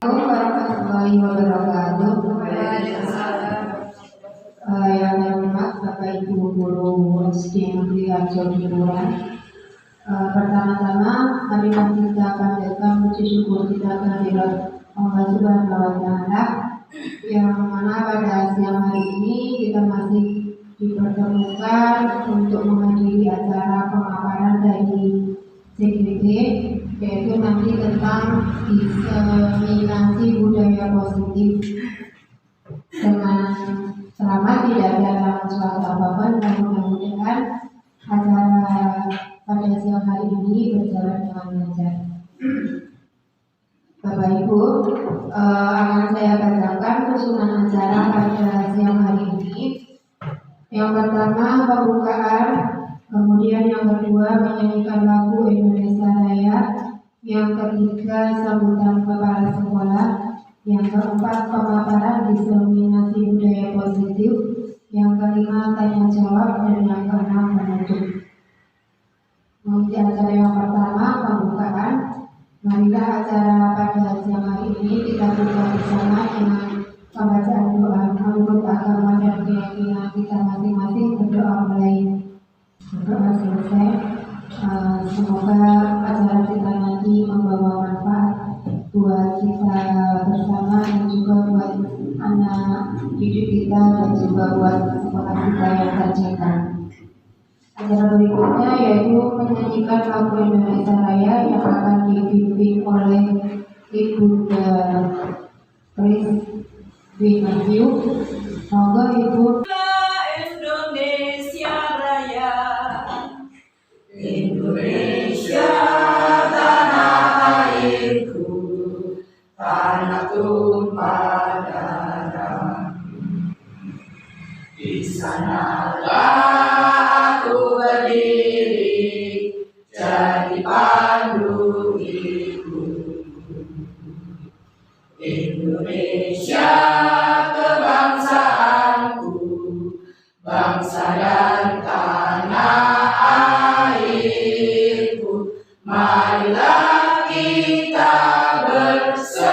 Warahmatullahi wabarakatuh. Yang hormat Bapak Ibu guru SD Negeri Harjo Dipuran. Pertama-tama marilah kita panjatkan puji syukur kita kehadirat Allah Subhanahu wa Ta'ala, yang mana pada siang hari ini kita masih dipertemukan untuk menghadiri acara pemaparan dari CGD, yaitu nanti tentang diseminasi budaya positif. Dengan selamat, tidak ada halangan suatu apapun, dan mudah-mudahan acara pada siang hari ini berjalan dengan lancar. Bapak Ibu, akan saya bacakan susunan acara pada siang hari ini. Yang pertama pembukaan, kemudian yang kedua menyanyikan lagu Indonesia Raya, yang ketiga sambutan kepala sekolah, yang keempat pemaparan diseminasi budaya positif, yang kelima tanya jawab, dan yang keenam penutup. Untuk acara yang pertama pembukaan, marilah acara pada siang hari ini kita buka bersama dengan pembacaan doa menurut agama dan keyakinan kita masing-masing. Berdoa mulai berdoa selesai. Semoga acara kita nanti membawa manfaat buat kita bersama dan juga buat anak didik kita dan juga buat sekolah kita yang terjaga. Acara berikutnya yaitu menyanyikan lagu Indonesia Raya yang akan dipimpin oleh Ibu Chris Winahyu. Monggo Ibu. Indonesia Raya, Indonesia tanah airku, tanah tumpah darah. Di sanalah aku berdiri, jadi pandu hidup. Indonesia kebangsaanku, bangsa dan tanah airku. Marilah kita berseru,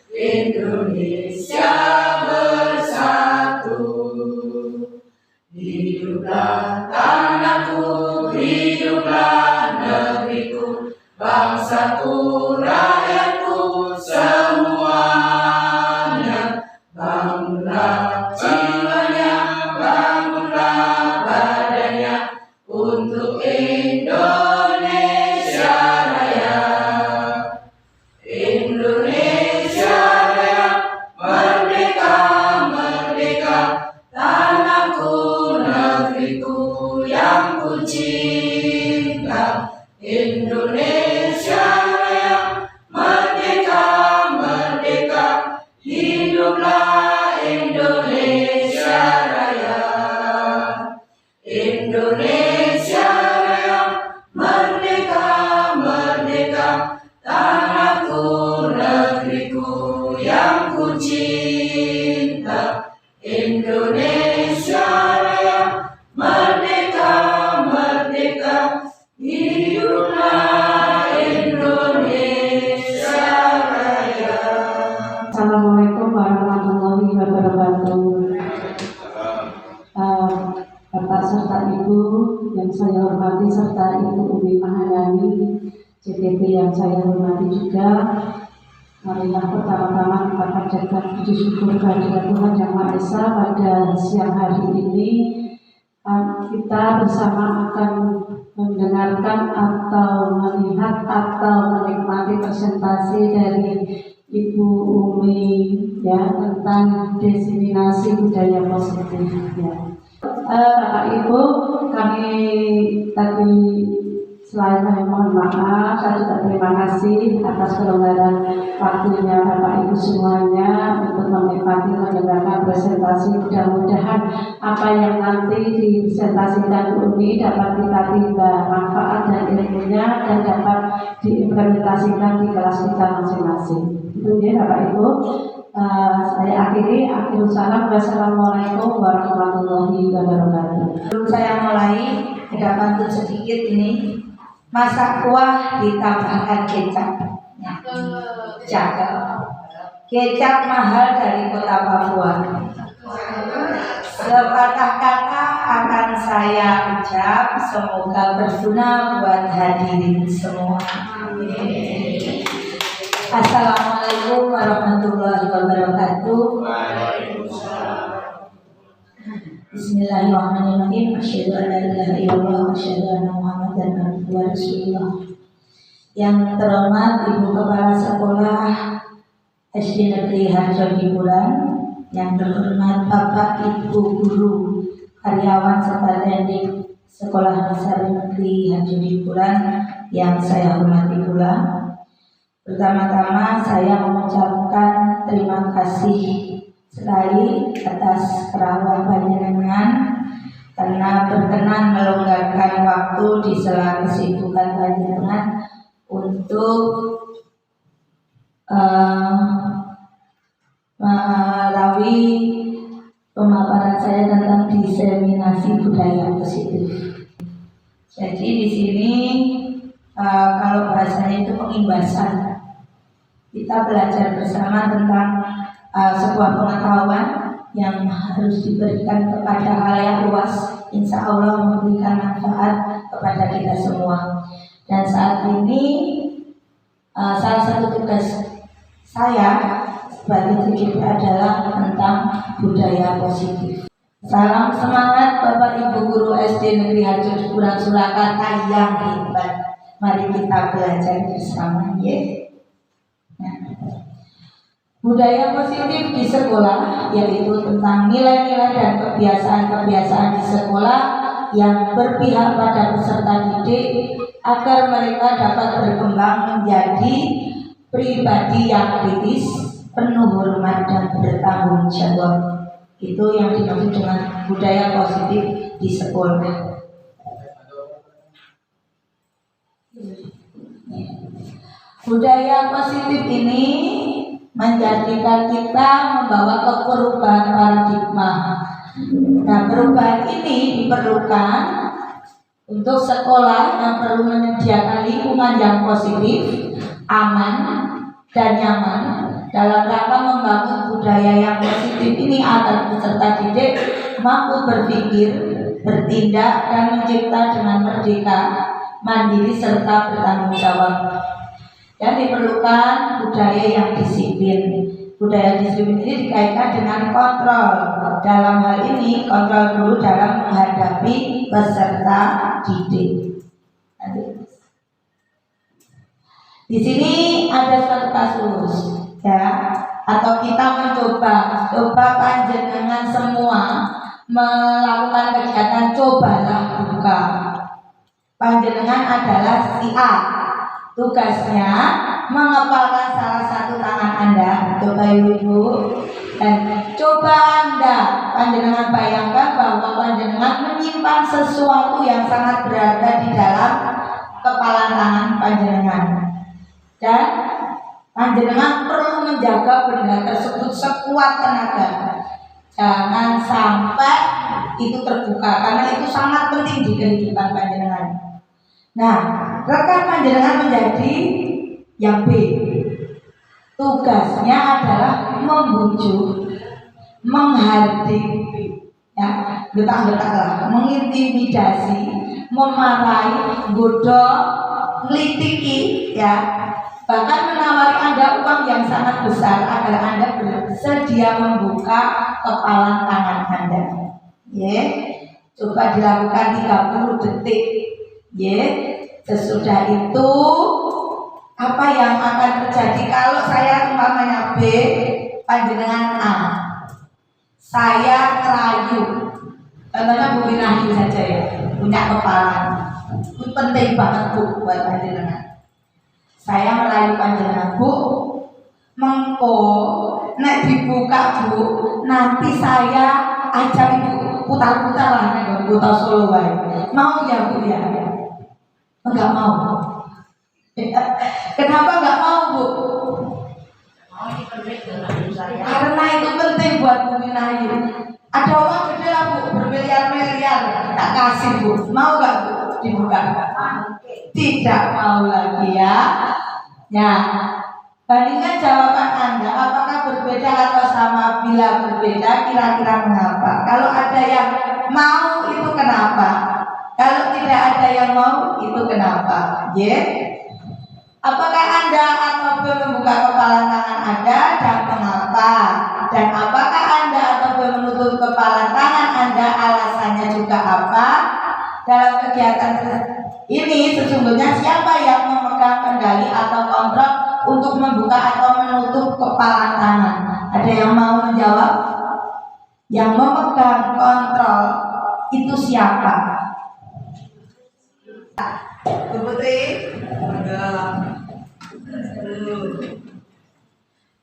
Indonesia bersatu. Hiduplah tanahku, hiduplah negeriku, bangsaku, rakyatku semuanya. Bangunlah jiwanya, bangunlah badannya untuk Indonesia Raya. Indonesia Raya, merdeka, merdeka, tanahku, negeriku yang ku cinta. Indonesia Raya, merdeka, merdeka, hiduplah Indonesia Raya. Indonesia Raya, merdeka, merdeka, tanahku, negeriku yang ku cinta. Indonesia Raya, merdeka, merdeka, hiduplah Indonesia Raya. Assalamualaikum warahmatullahi wabarakatuh. Bapak serta Ibu yang saya hormati, serta Ibu Umi Mahayani CTP yang saya hormati juga, marilah pertama-tama kita panjatkan puji syukur kehadirat Tuhan Yang Maha Esa pada siang hari ini. Kita bersama akan mendengarkan atau melihat atau menikmati presentasi dari Ibu Umi ya tentang diseminasi budaya positif ya. Bapak Ibu, kami tadi selain mohon maaf, saya juga terima kasih atas kelonggaran waktunya Bapak Ibu semuanya untuk menikmati mendengarkan presentasi. Mudah-mudahan apa yang nanti dipresentasikan ini dapat kita timba manfaat dan ilmunya dan dapat diimplementasikan di kelas kita masing-masing. Itu ya Bapak Ibu. Saya akhiri. Wassalamualaikum warahmatullahi wabarakatuh. Sebelum saya mulai, ada pantun sedikit ini. Masak kuah ditambahkan kecap. Ya. Cakep. Kecap mahal dari kota Papua. Sepatah kata akan saya ucap, semoga berguna buat hadirin semua. Assalamualaikum warahmatullahi wabarakatuh. Bismillahirrahmanirrahim. Asyhadu an la ilaha illallah wa asyhadu anna Muhammadan abduhu wa rasulullah. Yang terhormat Ibu Kepala Sekolah SD Negeri Harjo Dipuran, yang terhormat Bapak Ibu Guru, karyawan serta teknik Sekolah Dasar Negeri Harjo Dipuran yang saya hormati pula. Pertama-tama saya mengucapkan terima kasih sekali atas kerawat panjenengan karena berkenan melonggarkan waktu di sela kesibukan panjenengan untuk melalui pemaparan saya tentang diseminasi budaya positif. Jadi di sini kalau bahasanya itu pengimbasan, kita belajar bersama tentang sebuah pengetahuan yang harus diberikan kepada halayak luas, insya Allah memberikan manfaat kepada kita semua. Dan saat ini salah satu tugas saya sebagai CGP adalah tentang budaya positif. Salam semangat Bapak Ibu Guru SD Negeri Harjo Dipuran Surakarta yang hebat. Mari kita belajar bersama, ya. Budaya positif di sekolah yaitu tentang nilai-nilai dan kebiasaan-kebiasaan di sekolah yang berpihak pada peserta didik agar mereka dapat berkembang menjadi pribadi yang kritis, penuh hormat dan bertanggung jawab. Itu yang dimaksud dengan budaya positif di sekolah. Budaya positif ini menjadikan kita membawa ke perubahan paradigma. Nah, perubahan ini diperlukan untuk sekolah yang perlu menyediakan lingkungan yang positif, aman, dan nyaman dalam rangka membangun budaya yang positif ini agar peserta didik mampu berpikir, bertindak, dan mencipta dengan merdeka, mandiri, serta bertanggung jawab. Dan diperlukan budaya yang disiplin. Budaya disiplin ini dikaitkan dengan kontrol. Dalam hal ini kontrol dulu dalam menghadapi peserta didik. Di sini ada suatu kasus, ya, atau kita coba panjenengan semua melakukan kegiatan cobalah buka. Panjenengan adalah si A. Tugasnya mengepalkan salah satu tangan Anda, coba ibu-ibu, dan coba Anda panjenengan bayangkan bahwa panjenengan menyimpan sesuatu yang sangat berharga di dalam kepala tangan panjenengan, dan panjenengan perlu menjaga benda tersebut sekuat tenaga. Jangan sampai itu terbuka karena itu sangat penting di kehidupan panjenengan. Nah, rekan panjenengan menjadi yang B. Tugasnya adalah membujuk, menghardik, ya, getak-getak, mengintimidasi, memarahi, godok, melitiki, ya, bahkan menawari Anda uang yang sangat besar agar Anda bersedia membuka kepala tangan Anda. Ya, coba dilakukan 30 detik. Ya, sesudah itu apa yang akan terjadi kalau saya umpamanya B, panjenengan A, saya kerayu, contohnya Bu Winahi saja ya, punya kepala, itu penting banget Bu buat panjenengan. Saya merayu panjenengan, Bu, mengko nek dibuka Bu, nanti saya ajak Ibu putar-putar lah nek putar Solo wae. Mau ya Bu ya? Enggak mau. Kenapa enggak mau Bu? Karena itu penting buat Bu Winahi. Ada uang gede lah Bu, bermiliar-miliar, tak kasih Bu. Mau enggak Bu dibuka? Tidak mau lagi ya. Ya, Bandingkan jawaban Anda, apakah berbeda atau sama? Bila berbeda, kira-kira mengapa? Kalau ada yang mau, itu kenapa? Kalau tidak ada yang mau, itu kenapa? Apakah Anda atau membuka kepala tangan Anda dan mengapa? Dan apakah Anda atau menutup kepala tangan Anda, alasannya juga apa? Dalam kegiatan ini sesungguhnya siapa yang memegang kendali atau kontrol untuk membuka atau menutup kepala tangan? Ada yang mau menjawab? Yang memegang kontrol itu siapa? Bu Putri?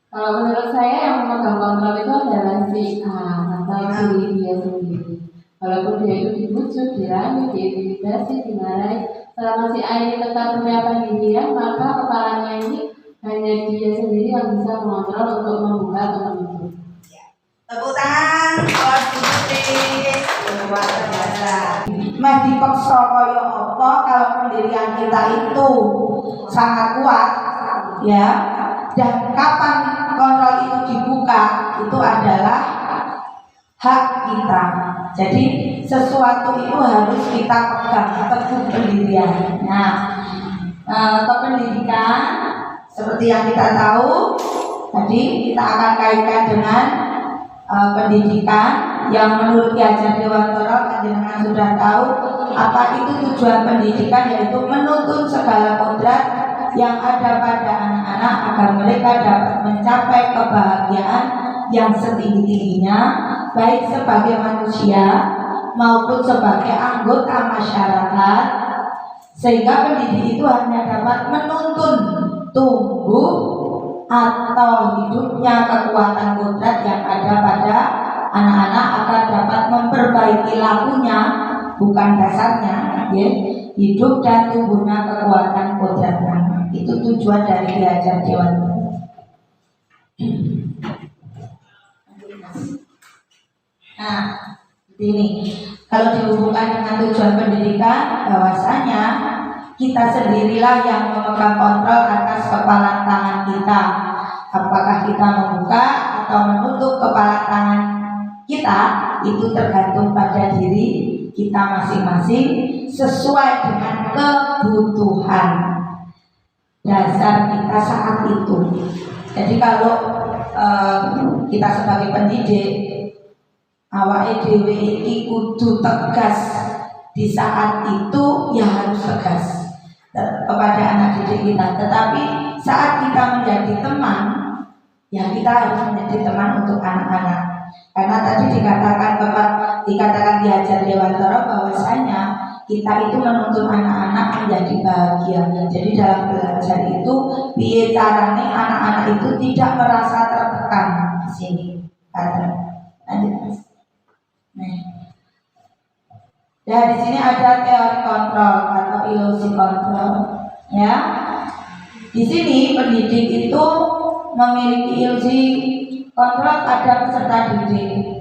Kalau menurut saya yang memegang kontrol itu adalah si A atau diri dia sendiri. Walaupun dia itu dibujuk, dirayu, diintimidasi, dimarahi, selama si A ini tetap punya pendirian, maka kepalanya ini hanya dia sendiri yang bisa mengontrol untuk membuka atau menutup. Tepuk tangan buat Bu Putri. Luar biasa. Meh dipaksa kaya apa kalau pendirian kita itu sangat kuat, ya. Dan kapan kontrol itu dibuka, itu adalah hak kita. Jadi sesuatu itu harus kita pegang teguh pendirian. Nah, kependidikan seperti yang kita tahu tadi, kita akan kaitkan dengan pendidikan yang menurut Ki Hajar Dewantara panjenengan sudah tahu apa itu tujuan pendidikan, yaitu menuntun segala kodrat yang ada pada anak-anak agar mereka dapat mencapai kebahagiaan yang setinggi-tingginya, baik sebagai manusia maupun sebagai anggota masyarakat, sehingga pendidik itu hanya dapat menuntun tumbuh atau hidupnya kekuatan kodrat yang ada pada anak-anak agar dapat memperbaiki lakunya, bukan dasarnya, ya, hidup dan tumbuhnya kekuatan kodratnya. Itu tujuan dari Ki Hajar Dewantara. Nah, ini kalau dihubungkan dengan tujuan pendidikan, bahwasanya kita sendirilah yang memegang kontrol atas kepala tangan kita. Apakah kita membuka atau menutup kepala tangan kita, itu tergantung pada diri kita masing-masing sesuai dengan kebutuhan dasar kita saat itu. Jadi kalau kita sebagai pendidik, awake dhewe iki kudu tegas di saat itu, ya harus tegas kepada anak didik kita. Tetapi saat kita menjadi teman, ya kita harus menjadi teman untuk anak-anak. Karena tadi dikatakan Ki Hajar Dewantara bahwasanya kita itu menuntun anak-anak menjadi bahagia. Jadi dalam belajar itu, piye carane anak-anak itu tidak merasa tertekan di sini. Lanjut Mas. Nah, di sini ada teori kontrol atau ilusi kontrol, ya. Di sini pendidik itu memiliki ilusi kontrol pada peserta didik.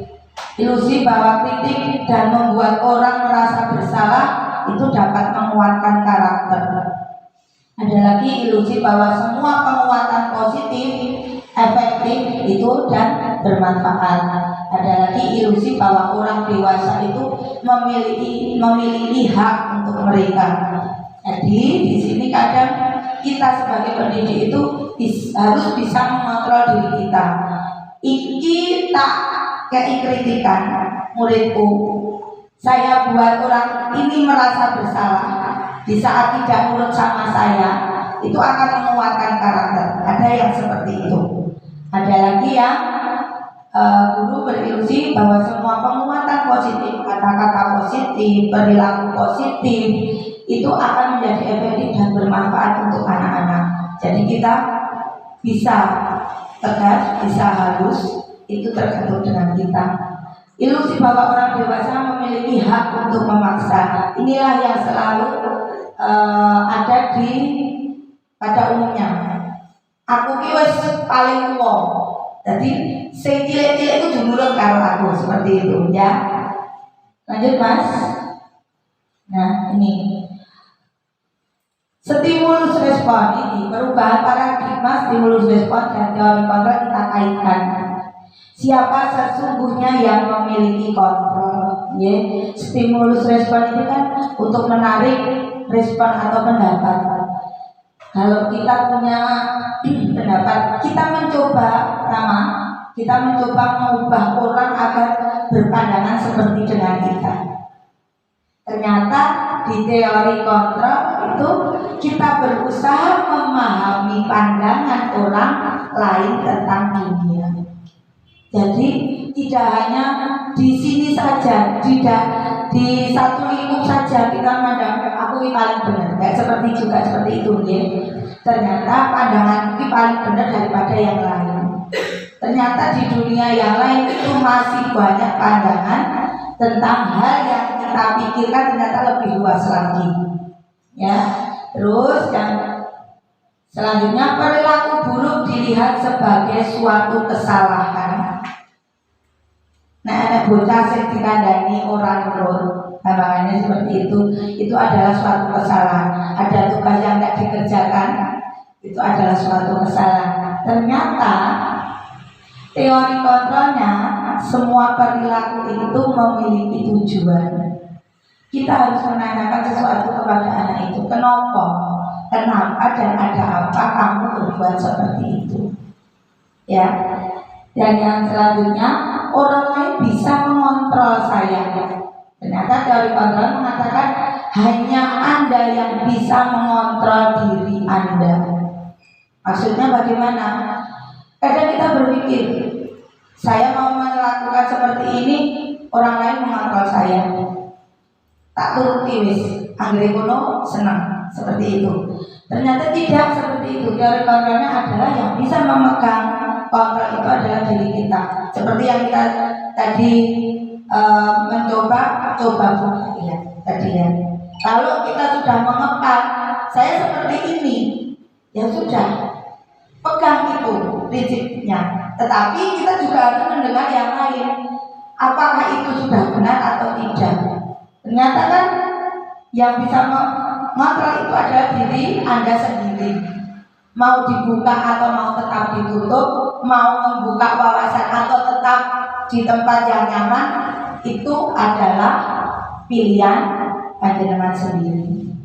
Ilusi bahwa kritik dan membuat orang merasa bersalah itu dapat menguatkan karakter. Ada lagi ilusi bahwa semua penguatan positif efektif itu dan bermanfaat. Ada lagi ilusi bahwa orang dewasa itu memiliki hak untuk mereka. Jadi di sini kadang kita sebagai pendidik itu harus bisa mengontrol diri kita. Iki tak kayak kritikan muridku, saya buat orang ini merasa bersalah di saat tidak nurut sama saya, itu akan menguatkan karakter. Ada yang seperti itu. Ada lagi yang guru berilusi bahwa semua penguatan positif, kata-kata positif, perilaku positif itu akan menjadi efektif dan bermanfaat untuk anak-anak. Jadi kita bisa tegas, bisa halus, itu tergantung dengan kita. Ilusi bahwa orang dewasa memiliki hak untuk memaksa, inilah yang selalu ada pada umumnya. Aku ki wis paling tua, jadi sing cilik-cilik itu jumurut karo aku, seperti itu, ya. Lanjut Mas. Nah ini Stimulus respon ini, perubahan paradigma stimulus respon dan teori kontrol kita kaitkan. Siapa sesungguhnya yang memiliki kontrol? Ya, stimulus respon itu kan untuk menarik respon atau pendapat. Kalau kita punya pendapat, kita mencoba mengubah orang agar berpandangan seperti dengan kita. Ternyata di teori kontrol itu kita berusaha memahami pandangan orang lain tentang dunia. Jadi tidak hanya di sini saja, tidak di satu lingkup saja kita memandang aku ini paling benar, nggak seperti itu ya. Ternyata pandangan ini paling benar daripada yang lain. Ternyata di dunia yang lain itu masih banyak pandangan tentang hal yang kita pikirkan ternyata lebih luas lagi. Ya, terus yang selanjutnya, perilaku buruk dilihat sebagai suatu kesalahan. Nah, ada bocah sing dikandani orang nurut, gambarannya seperti itu adalah suatu kesalahan. Ada tugas yang tidak dikerjakan, itu adalah suatu kesalahan. Ternyata teori kontrolnya, semua perilaku itu memiliki tujuan. Kita harus menanyakan sesuatu kepada anak itu, kenapa dan ada apa kamu berbuat seperti itu, ya. Dan yang selanjutnya, orang lain bisa mengontrol saya. Ternyata teori kontrol mengatakan hanya Anda yang bisa mengontrol diri Anda. Maksudnya bagaimana? Kadang kita berpikir, saya mau melakukan seperti ini, orang lain mengontrol saya. Tak turuti wis, anggere kono senang, seperti itu. Ternyata tidak seperti itu. Teori kontrolnya adalah yang bisa memegang kontrol itu adalah diri kita. Seperti yang kita tadi coba buka ya tadi ya. Kalau kita sudah mengekang saya seperti ini, ya sudah, pegang itu prinsipnya. Tetapi kita juga harus mendengar yang lain. Apakah itu sudah benar atau tidak? Ternyata kan yang bisa mengontrol itu adalah diri Anda sendiri. Mau dibuka atau mau tetap ditutup, mau membuka wawasan atau tetap di tempat yang nyaman, itu adalah pilihan panjenengan sendiri.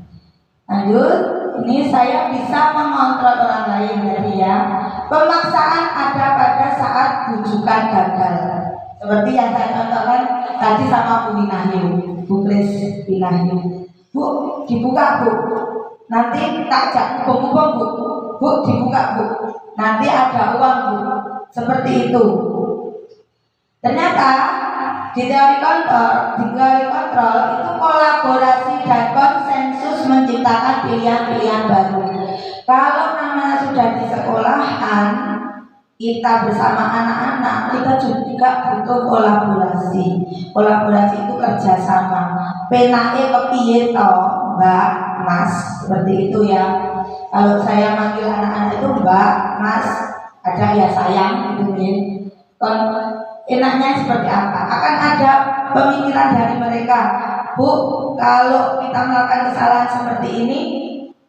Lanjut, ini saya bisa mengontrol orang lain tadi ya. Pemaksaan ada pada saat bujukan gagal. Seperti yang saya contohkan tadi sama Bu Minahyu, Bu Kris Minahyu. Bu, dibuka Bu. Nanti tak ajak hubung-hubung Bu. Bu, dibuka Bu. Nanti ada uang Bu. Seperti itu. Ternyata di teori kontrol itu kolaborasi dan konsensus menciptakan pilihan-pilihan baru. Kalau namanya sudah di sekolahan, kita bersama anak-anak, kita juga butuh kolaborasi. Kolaborasi itu kerjasama. Penake kepiye to, Mbak, Mas, seperti itu ya. Kalau saya manggil anak-anak itu Mbak, Mas, ada ya sayang gitu ya. Enaknya seperti apa? Akan ada pemikiran dari mereka. Bu, kalau kita melakukan kesalahan seperti ini,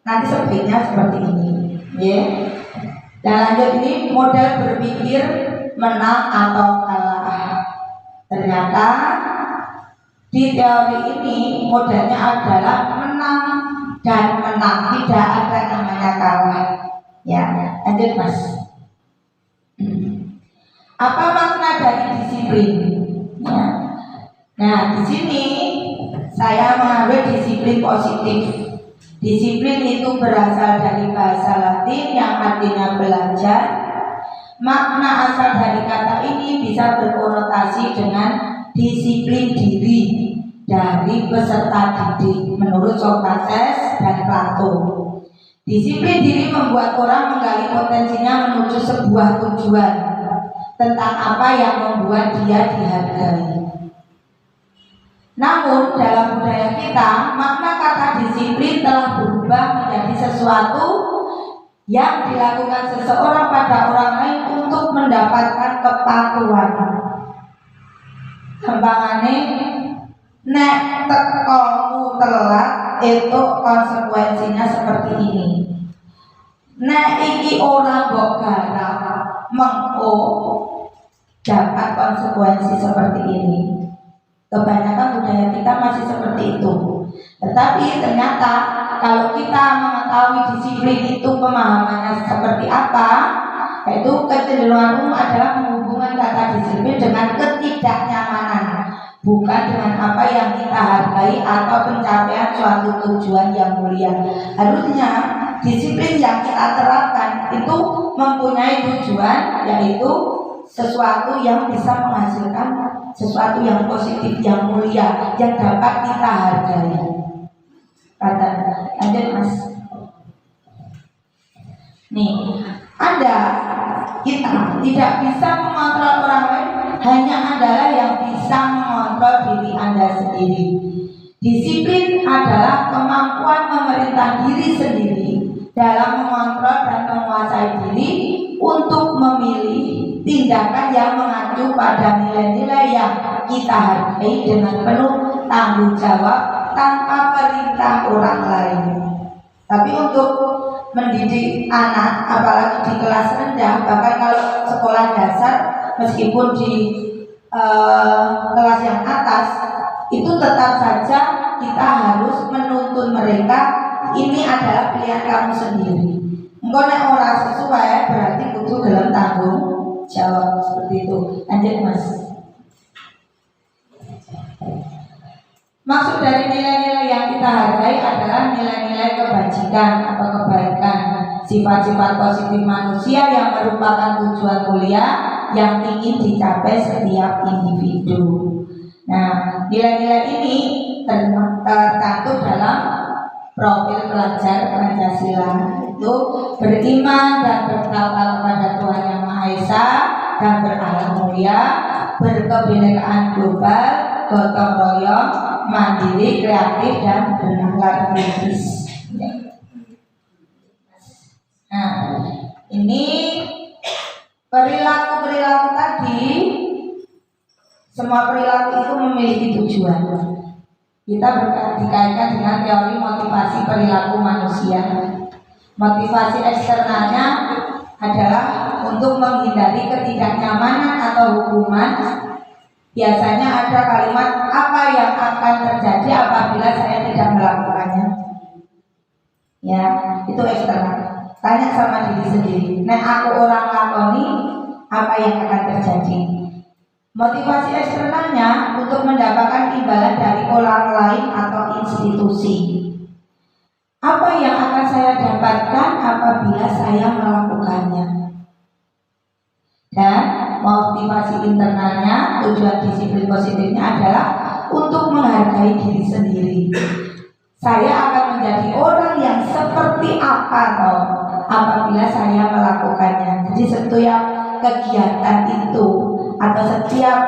nanti sebaiknya seperti ini, ya. Dan lanjut, ini model berpikir menang atau kalah. Ternyata di teori ini modelnya adalah menang dan menang, tidak ada namanya kalah. Ya, lanjut Mas. Apa makna dari disiplin? Ya. Nah, di sini saya mengambil disiplin positif. Disiplin itu berasal dari bahasa Latin yang artinya belajar. Makna asal dari kata ini bisa berkonotasi dengan disiplin diri dari peserta didik menurut Socrates dan Plato. Disiplin diri membuat orang menggali potensinya menuju sebuah tujuan tentang apa yang membuat dia dihargai. Namun dalam budaya kita, makna kata disiplin telah berubah menjadi sesuatu yang dilakukan seseorang pada orang lain untuk mendapatkan kepatuhan. Gampangane, nek tekomu telat itu konsekuensinya seperti ini. Nah iki ora mbok garap mengko dapat konsekuensi seperti ini. Kebanyakan budaya kita masih seperti itu. Tetapi ternyata kalau kita mengetahui disiplin itu pemahamannya seperti apa, yaitu kecenderungan umum adalah menghubungkan kata disiplin dengan ketidaknyamanan, bukan dengan apa yang kita hargai atau pencapaian suatu tujuan yang mulia. Harusnya disiplin yang kita terapkan itu mempunyai tujuan, yaitu sesuatu yang bisa menghasilkan sesuatu yang positif, yang mulia, yang dapat kita hargai. Kata, lanjut Mas. Nih, Anda, kita tidak bisa mengontrol orang lain, hanya adalah yang bisa mengontrol diri Anda sendiri. Disiplin adalah kemampuan memerintah diri sendiri dalam mengontrol dan menguasai diri untuk memilih tindakan yang mengacu pada nilai-nilai yang kita hargai dengan penuh tanggung jawab tanpa perintah orang lain. Tapi untuk mendidik anak, apalagi di kelas rendah, bahkan kalau sekolah dasar, meskipun di kelas yang atas, itu tetap saja kita harus menuntun mereka, ini adalah pilihan kamu sendiri. Engkau nek ora sesuai berarti kudu dalam tanggung jawab, seperti itu. Lanjut Mas. Maksud dari nilai-nilai yang kita hargai adalah nilai-nilai kebajikan atau kebaikan, sifat-sifat positif manusia yang merupakan tujuan mulia yang ingin dicapai setiap individu. Nah, nilai-nilai ini tercantum dalam profil pelajar Pancasila, itu beriman dan bertawakal kepada Tuhan Yang Maha Esa dan berakhlak mulia, berkebinekaan global, gotong royong, mandiri, kreatif, dan berakhlak kritis. Nah, ini perilaku-perilaku tadi, semua perilaku itu memiliki tujuan. Kita dikaitkan dengan teori motivasi perilaku manusia. Motivasi eksternalnya adalah untuk menghindari ketidaknyamanan atau hukuman. Biasanya ada kalimat, apa yang akan terjadi apabila saya tidak melakukannya. Ya, itu eksternal. Tanya sama diri sendiri. Nah, aku orang lakoni, apa yang akan terjadi? Motivasi eksternalnya untuk mendapatkan imbalan dari orang lain atau institusi. Apa yang akan saya dapatkan apabila saya melakukannya? Dan motivasi internalnya, tujuan disiplin positifnya adalah untuk menghargai diri sendiri. Saya akan menjadi orang yang seperti apa toh apabila saya melakukannya. Jadi setiap kegiatan itu atau setiap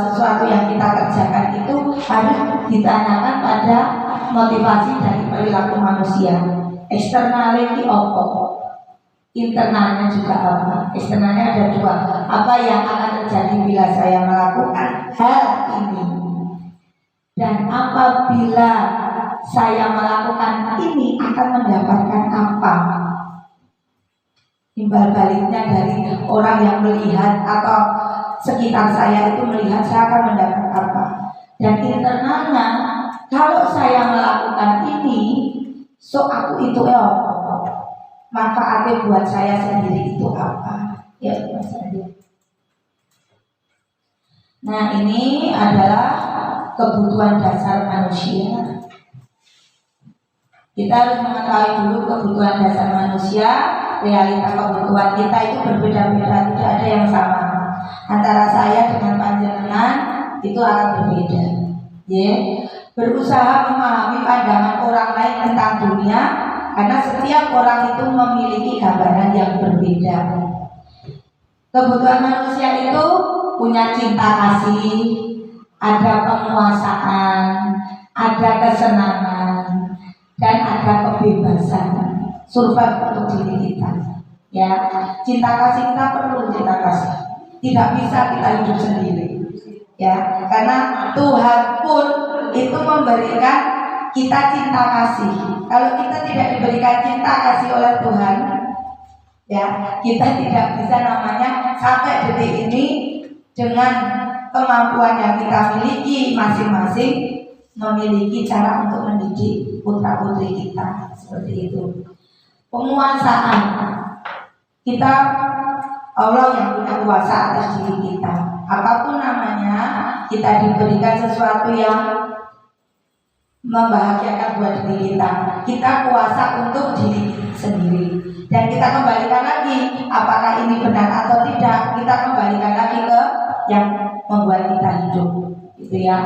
sesuatu yang kita kerjakan itu harus ditanyakan pada motivasi dari perilaku manusia. Eksternalnya ini apa? Internalnya juga apa? Eksternalnya ada dua. Apa yang akan terjadi bila saya melakukan hal ini? Dan apabila saya melakukan ini akan mendapatkan apa? Timbal baliknya dari orang yang melihat atau sekitar saya itu melihat saya akan mendapat apa. Dan internalnya, kalau saya melakukan ini, so aku itu apa? Manfaatnya buat saya sendiri itu apa? Ya, Mas Adi. Nah, ini adalah kebutuhan dasar manusia. Kita harus mengetahui dulu kebutuhan dasar manusia. Realita kebutuhan kita itu berbeda-beda, tidak ada yang sama. Antara saya dengan panjenengan itu akan berbeda. Berusaha memahami pandangan orang lain tentang dunia, karena setiap orang itu memiliki gambaran yang berbeda. Kebutuhan manusia itu punya cinta kasih, ada penguasaan, ada kesenangan, dan ada kebebasan. Survive untuk diri kita. Ya, cinta kasih kita perlu cinta kasih. Tidak bisa kita hidup sendiri. Ya, karena Tuhan pun itu memberikan kita cinta kasih. Kalau kita tidak diberikan cinta kasih oleh Tuhan, ya kita tidak bisa namanya sampai detik ini dengan kemampuan yang kita miliki masing-masing memiliki cara untuk mendidik putra putri kita seperti itu. Penguasaan kita, Allah yang punya kuasa atas diri kita. Apapun namanya, kita diberikan sesuatu yang membahagiakan buat diri kita. Kita kuasa untuk diri sendiri. Dan kita kembalikan lagi, apakah ini benar atau tidak, kita kembalikan lagi ke yang membuat kita hidup, gitu ya.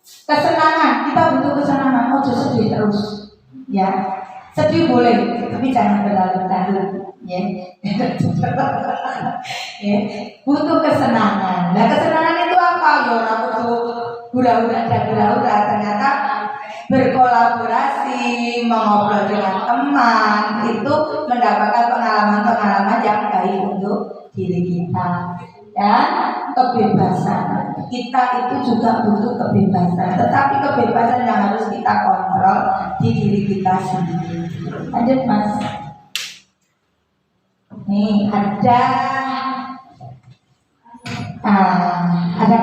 Kesenangan, kita butuh kesenangan. Oh, sedih terus, ya. Sedih boleh, tapi jangan berlarut-larut, ya. Ya. Butuh kesenangan. Nah, kesenangan itu apa? Ya, orang butuh hura-hura dan hura-hura. Ternyata berkolaborasi, mengobrol dengan teman, itu mendapatkan pengalaman-pengalaman yang baik untuk diri kita. Dan kebebasan, kita itu juga butuh kebebasan, tetapi kebebasan yang harus kita kontrol di diri kita sendiri. Lanjut Mas. Nih ada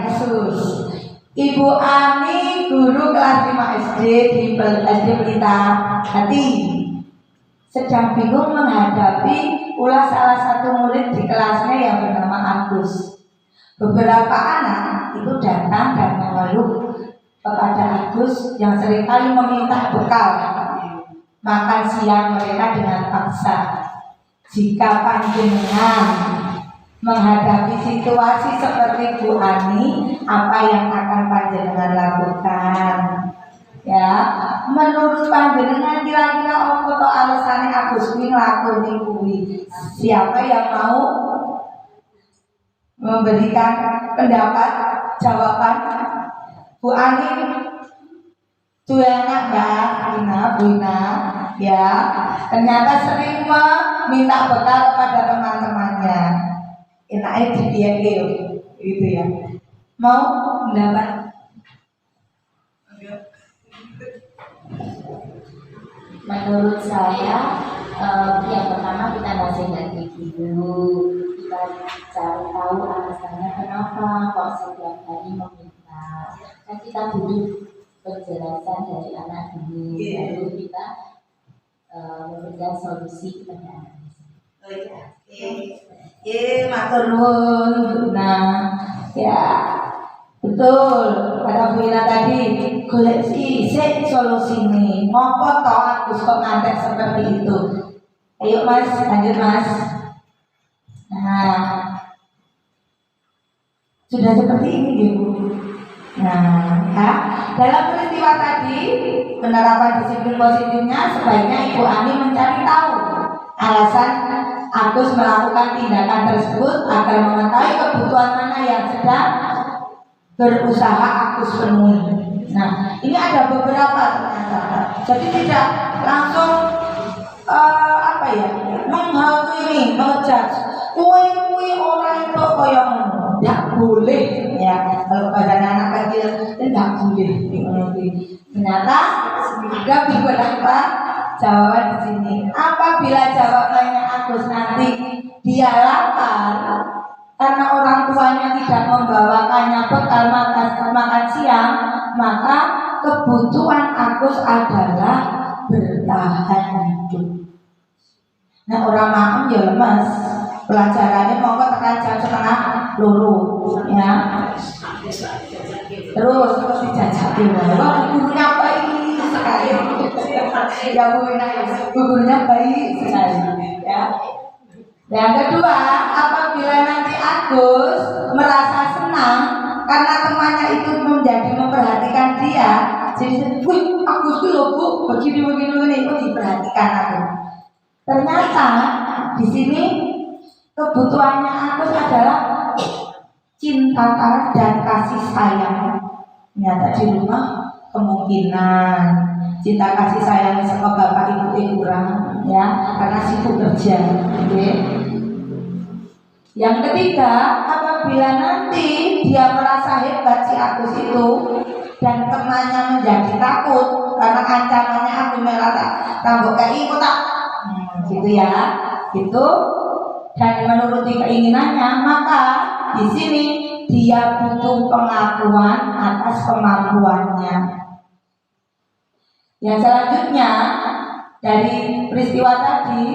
kasus Ibu Ani, guru kelas 5 SD di SD Pelita Hati, sedang bingung menghadapi ulah salah satu murid di kelasnya yang bernama Agus. Beberapa anak itu datang dan mengeluh kepada Agus yang seringkali meminta bekal makan siang mereka dengan paksa. Jika panjenengan menghadapi situasi seperti Bu Ani, apa yang akan panjenengan lakukan? Ya, menurut panjenengan kira-kira apa to alasane Agus kuwi nglakoni kuwi? Siapa yang mau memberikan pendapat, jawaban? Bu Ani, tuh anak Mbak Ina, ya, ternyata sering minta bekal kepada teman-temannya. Enaknya dipiye gitu ya. Mau mendapat? Menurut saya, yang pertama kita nasihati dulu, kita cari tahu alasannya kenapa kok setiap hari meminta. Kan kita butuh penjelasan dari anak dulu, lalu kita memberikan solusi kepada anak. Matur nuwun. Nah, ya betul kata Bu Ina tadi, golek sik solusine. Ngopo to Agus kok ngantek seperti itu? Ayo Mas, lanjut Mas. Nah, sudah seperti ini Bu. Nah, ya, dalam peristiwa tadi penerapan disiplin positifnya sebaiknya Ibu Ani mencari tahu alasan Agus melakukan tindakan tersebut agar mengetahui kebutuhan mana yang sedang berusaha Agus penuhi. Nah, ini ada beberapa ternyata. Jadi tidak langsung menghakimi, mengejudge. Kui orang itu koyo ngono, tidak boleh ya. Kalau pada anak kecil tidak boleh. Ternyata ada beberapa jawaban di sini. Apabila jawabannya Agus nanti dia lapar karena orang tuanya tidak membawakannya bekal makan siang, maka kebutuhan Agus adalah bertahan hidup. Nah, orang makan ya lemas. Pelajarannya mau tekan jam 1:30 ya. Terus dijajaki. Wah, gurunya baik sekali. Ya gurunya baik sekali ya. Yang kedua, apabila nanti Agus merasa senang karena temannya itu menjadi memperhatikan dia, jadi wih Agus itu loh Bu, begini itu diperhatikan aku. Ternyata di sini kebutuhannya Agus adalah cinta dan kasih sayang. Ternyata di rumah kemungkinan cinta kasih sayang sama bapak ibu kurang ya, karena sibuk kerja. Okay. Yang ketiga, apabila nanti dia merasa hebat si Agus itu dan temannya menjadi takut karena ancamannya aku melata tambok kayak ikut tak gitu ya, gitu, dan menuruti keinginannya, maka di sini dia butuh pengakuan atas kemampuannya. Yang selanjutnya dari peristiwa tadi,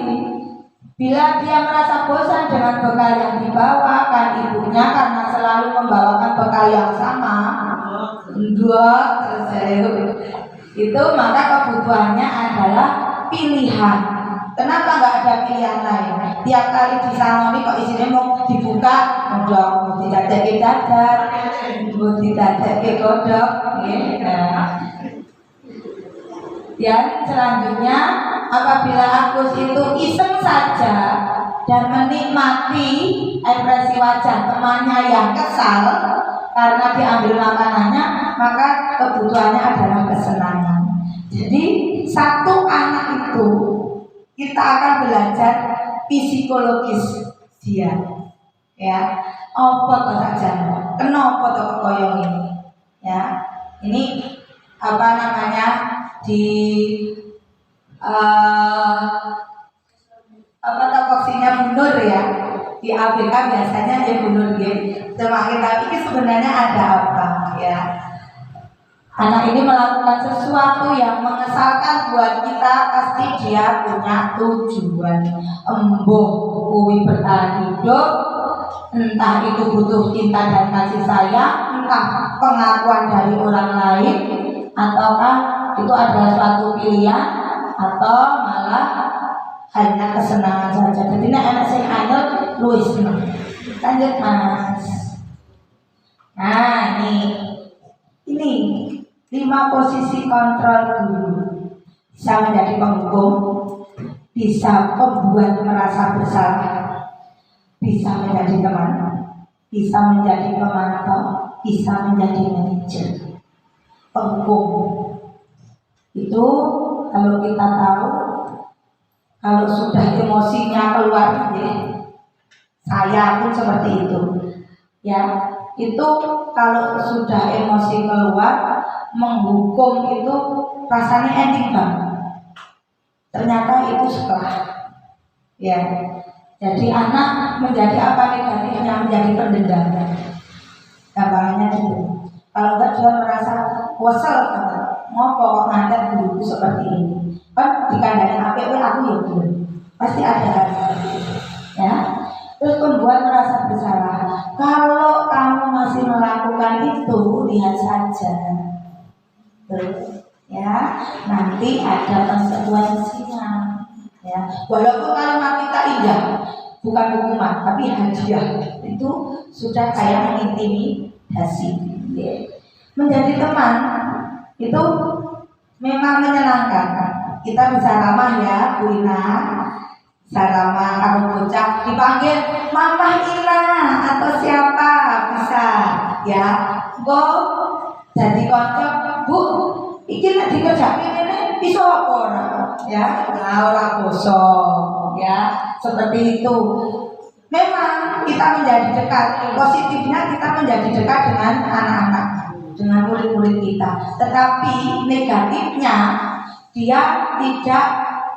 bila dia merasa bosan dengan bekal yang dibawakan ibunya karena selalu membawakan bekal yang sama, itu maka kebutuhannya adalah pilihan. Kenapa nggak ada pilihan lain? Tiap kali disangoni kok isinya mau dibuka, mau didadek dadar, mau didadek kodok, Dan selanjutnya, apabila Agus itu iseng saja dan menikmati ekspresi wajah temannya yang kesal karena diambil makanannya, maka kebutuhannya adalah kesenangan. Jadi satu anak itu kita akan belajar psikologis dia, ya. Apa saja, kenapa toh koyong ini, ya. Ini apa namanya di apa tokoksinya bunur ya, di ABK biasanya dia bunur gitu. Cuma kita pikir sebenarnya ada apa ya. Anak ini melakukan sesuatu yang mengesalkan buat kita, pasti dia punya tujuan. Embuh kuwi bertahan hidup, entah itu butuh cinta dan kasih sayang, entah pengakuan dari orang lain, ataukah itu adalah suatu pilihan, atau malah hanya kesenangan saja. Jadi anak saya anyel luwih seneng. Lanjut Mas. Nah ini 5 posisi kontrol guru. Bisa menjadi penghukum, bisa pembuat merasa bersalah, bisa menjadi teman, bisa menjadi pemantau, bisa menjadi manajer. Penghukum itu kalau kita tahu, kalau sudah emosinya keluar, saya pun seperti itu, ya. Itu kalau sudah emosi keluar, menghukum itu rasanya ending banget. Ternyata itu setelah, ya. Jadi anak menjadi apa negatifnya, menjadi pendendam. Gambarannya gitu. Kalau enggak dia merasa kesel, ngopo kok nganter guruku seperti ini. Kan dikandani apik aku ya belum. Pasti ada ya. Terus membuat merasa bersalah. Kalau kamu masih melakukan itu, lihat saja. Ya, nanti ada konsekuensinya. Ya, walaupun kalimat kita indah, bukan hukuman, tapi hadiah. Itu sudah kayak mengintimidasi. Ya. Menjadi teman itu memang menyenangkan. Kita bisa ramah ya, Bu Ina. Bisa ramah kalau bocah dipanggil Mama Ina atau siapa bisa ya. Go jadi kocok, Bu. Iki nek dikerjake ngene iso apa ora? Ya, ora kosong ya. Seperti itu. Memang kita menjadi dekat, positifnya kita menjadi dekat dengan anak-anak, dengan murid-murid kita. Tetapi negatifnya dia tidak,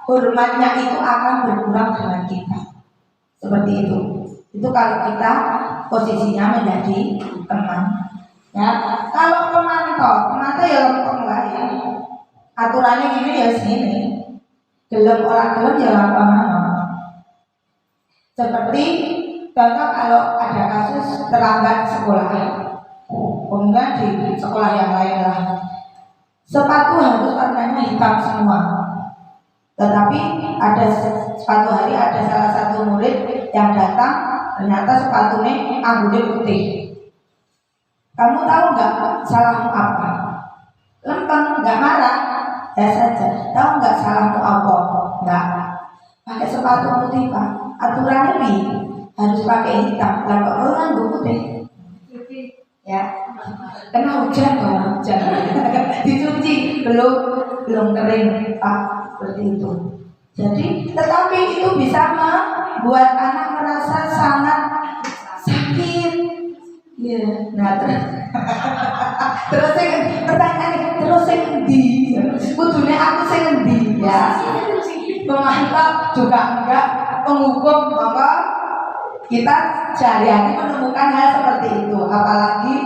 hormatnya itu akan berkurang dengan kita. Seperti itu. Itu kalau kita posisinya menjadi teman. Ya, kalau pemantau ya lempeng wae. Aturannya gini ya sini. Gelem orang gelem ya apa-apa. Seperti contoh kalau ada kasus terlambat sekolah, kemudian di sekolah yang lain lah, sepatu harus warnanya hitam semua. Tetapi ada suatu hari ada salah satu murid yang datang, ternyata sepatunya ambune putih. Kamu tahu nggak salahmu apa? Lempeng, nggak marah, ya saja. Tahu nggak salahmu apa? Nggak. Pakai sepatu putih Pak. Aturannya nih harus pakai hitam. Lah kok orang putih? Ya. Kena hujan dong, hujan. Dicuci belum kering Pak. Seperti itu. Jadi, tetapi itu bisa membuat anak merasa sangat sakit. Ya, nah Terus pertanyaan terus sing endi? Kudune aku sing endi ya? Memantau juga enggak, menghukum bahwa kita sehari-hari menemukan hal seperti itu, apalagi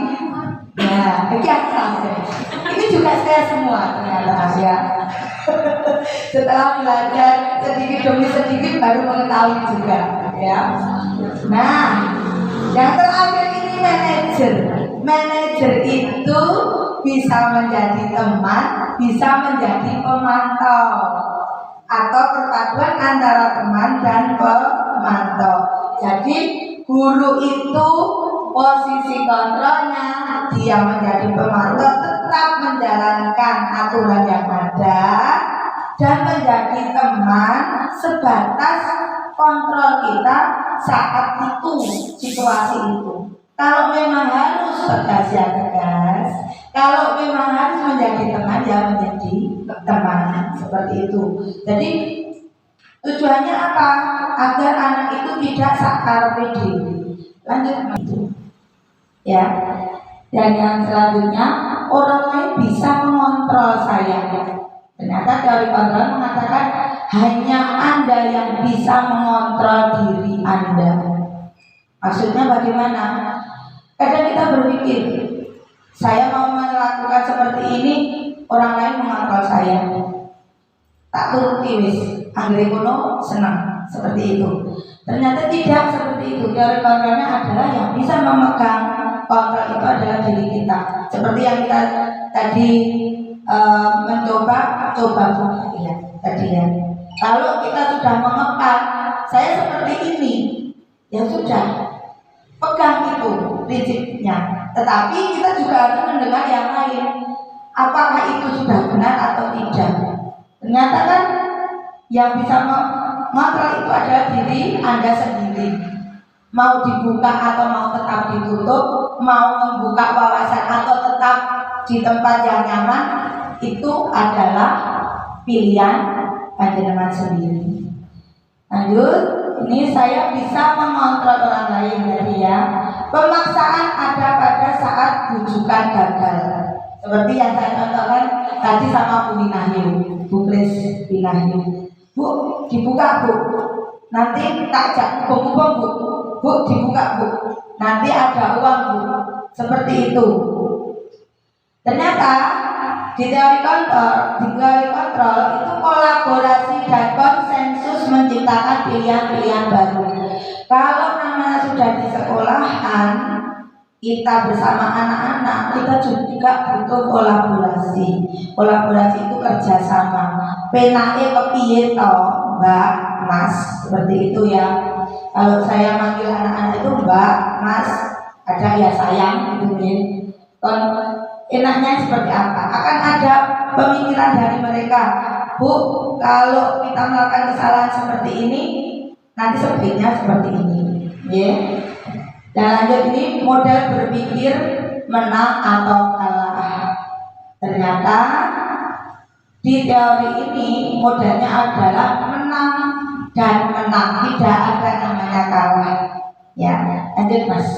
ya ini juga saya semua ternyata ya. Setelah belajar sedikit demi sedikit baru mengetahui juga ya. Nah, yang terakhir ini manajer. Manajer itu bisa menjadi teman, bisa menjadi pemantau, atau perpaduan antara teman dan pemantau. Jadi guru itu posisi kontrolnya, dia menjadi pemantau, tetap menjalankan aturan yang ada dan menjadi teman sebatas kontrol kita saat itu, situasi itu. Kalau memang harus tegas ya tegas, kalau memang harus menjadi teman ya menjadi teman, seperti itu. Jadi tujuannya apa? Agar anak itu tidak sakar diri. Lanjut itu. Ya. Dan yang selanjutnya, orang lain bisa mengontrol saya. Ternyata teori kontrol mengatakan hanya Anda yang bisa mengontrol diri Anda. Maksudnya bagaimana? Kadang kita berpikir, saya mau melakukan seperti ini, orang lain mengontrol saya. Tak turuti wis, anggere kono senang, seperti itu. Ternyata tidak seperti itu. Teori kontrolnya adalah yang bisa memegang kontrol itu adalah diri kita. Seperti yang kita tadi coba ya tadi ya. Kalau kita sudah mengepak, saya seperti ini, ya sudah, pegang itu prinsipnya. Tetapi kita juga harus mendengar yang lain. Apakah itu sudah benar atau tidak? Ternyata kan yang bisa mengontrol itu adalah diri Anda sendiri. Mau dibuka atau mau tetap ditutup, mau membuka wawasan atau tetap di tempat yang nyaman, itu adalah pilihan panjenengan sendiri. Lanjut, ini saya bisa mengontrol orang lain tadi ya. Pemaksaan ada pada saat bujukan gagal. Seperti yang saya contohkan tadi sama Bu Winahyu, Bu Kris Winahyu. Bu, dibuka Bu. Nanti tak ajak Bu. Bu, dibuka Bu. Nanti ada uang Bu. Seperti itu. Ternyata di teori kontrol itu kolaborasi dan konsensus menciptakan pilihan-pilihan baru. Kalau namanya sudah di sekolahan, kita bersama anak-anak, kita juga butuh kolaborasi. Kolaborasi itu kerjasama. Penake kepiye to, Mbak, Mas, seperti itu ya. Kalau saya manggil anak-anak itu Mbak, Mas, ada ya sayang gitu ya. Enaknya seperti apa? Akan ada pemikiran dari mereka. Bu, kalau kita melakukan kesalahan seperti ini, nanti sebaiknya seperti ini, ya. Dan lanjut ini model berpikir menang atau kalah. Ternyata di teori ini modelnya adalah menang dan menang, tidak ada namanya kalah. Ya, lanjut Mas.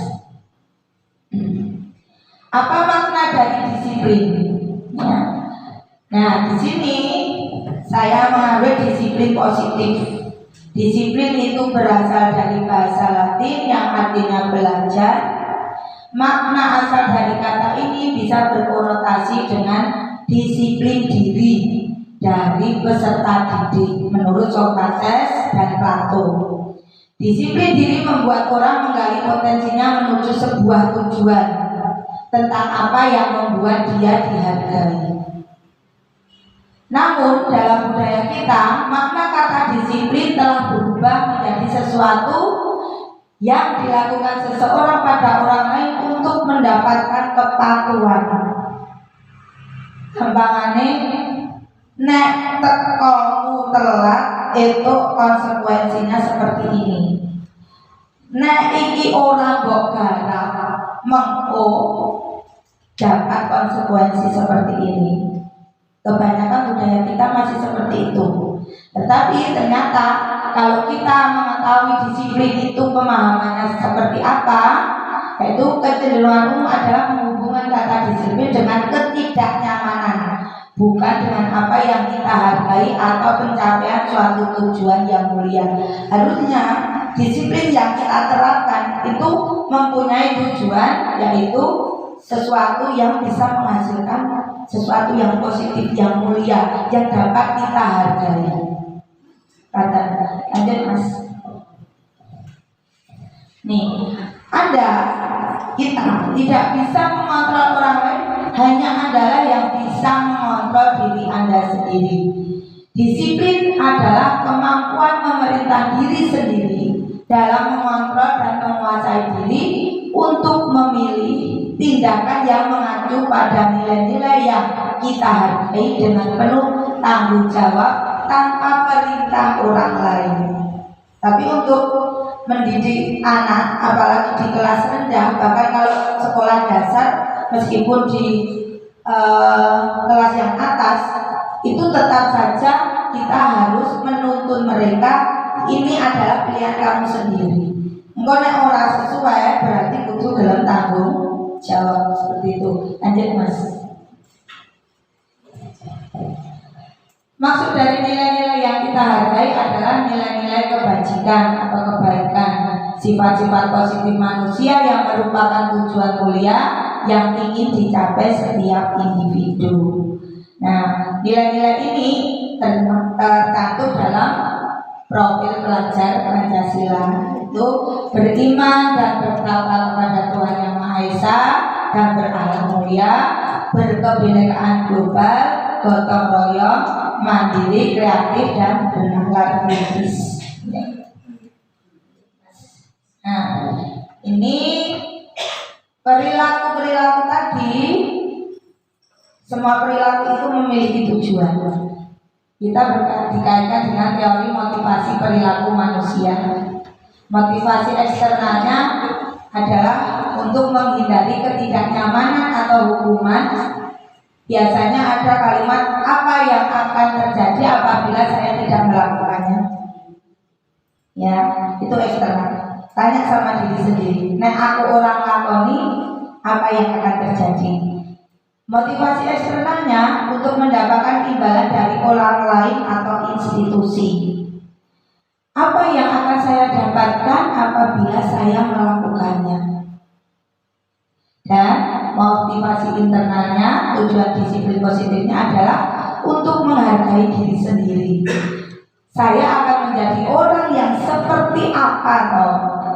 Apa makna dari disiplin? Ya. Nah, di sini saya mengambil disiplin positif. Disiplin itu berasal dari bahasa Latin yang artinya belajar. Makna asal dari kata ini bisa berkonotasi dengan disiplin diri dari peserta didik menurut Socrates dan Plato. Disiplin diri membuat orang menggali potensinya menuju sebuah tujuan tentang apa yang membuat dia dihargai. Namun dalam budaya kita, makna kata disiplin telah berubah menjadi sesuatu yang dilakukan seseorang pada orang lain untuk mendapatkan kepatuhan. Gampangane nek tekomu telat itu konsekuensinya seperti ini. Nek iki ora mbok garap mengko dapat konsekuensi seperti ini. Kebanyakan budaya kita masih seperti itu. Tetapi ternyata kalau kita mengetahui disiplin itu pemahamannya seperti apa, yaitu kecenderungan umum adalah menghubungkan kata disiplin dengan ketidaknyamanan, bukan dengan apa yang kita hargai atau pencapaian suatu tujuan yang mulia. Harusnya disiplin yang kita terapkan itu mempunyai tujuan, yaitu sesuatu yang bisa menghasilkan sesuatu yang positif, yang mulia, yang dapat kita hargai. Kata, lanjut Mas. Nih, kita tidak bisa mengontrol orang lain, hanya adalah yang bisa mengontrol diri Anda sendiri. Disiplin adalah kemampuan memerintah diri sendiri dalam mengontrol dan menguasai diri untuk memilih tindakan yang mengacu pada nilai-nilai yang kita hargai dengan penuh tanggung jawab tanpa perintah orang lain. Tapi untuk mendidik anak, apalagi di kelas rendah, bahkan kalau sekolah dasar, meskipun di kelas yang atas, itu tetap saja kita harus menuntun mereka, ini adalah pilihan kamu sendiri. Engkau nek ora sesuai berarti kudu dalam tanggung jawab, seperti itu. Lanjut Mas. Maksud dari nilai-nilai yang kita hargai adalah nilai-nilai kebajikan atau kebaikan, sifat-sifat positif manusia yang merupakan tujuan mulia yang ingin dicapai setiap individu. Nah, nilai-nilai ini tercantum dalam profil pelajar Pancasila, itu beriman dan bertakwa kepada Tuhan Yang Maha Esa dan berakhlak mulia, berkebinekaan global, gotong royong, mandiri, kreatif, dan berakhlak kritis. Nah, ini perilaku-perilaku tadi, semua perilaku itu memiliki tujuan. Kita dikaitkan dengan teori motivasi perilaku manusia. Motivasi eksternalnya adalah untuk menghindari ketidaknyamanan atau hukuman. Biasanya ada kalimat, apa yang akan terjadi apabila saya tidak melakukannya. Ya, itu eksternal. Tanya sama diri sendiri, nah aku orang lakoni, apa yang akan terjadi. Motivasi eksternalnya untuk mendapatkan imbalan dari orang lain atau institusi. Apa yang akan saya dapatkan apabila saya melakukannya. Dan motivasi internalnya, tujuan disiplin positifnya adalah untuk menghargai diri sendiri. Saya akan menjadi orang yang seperti apa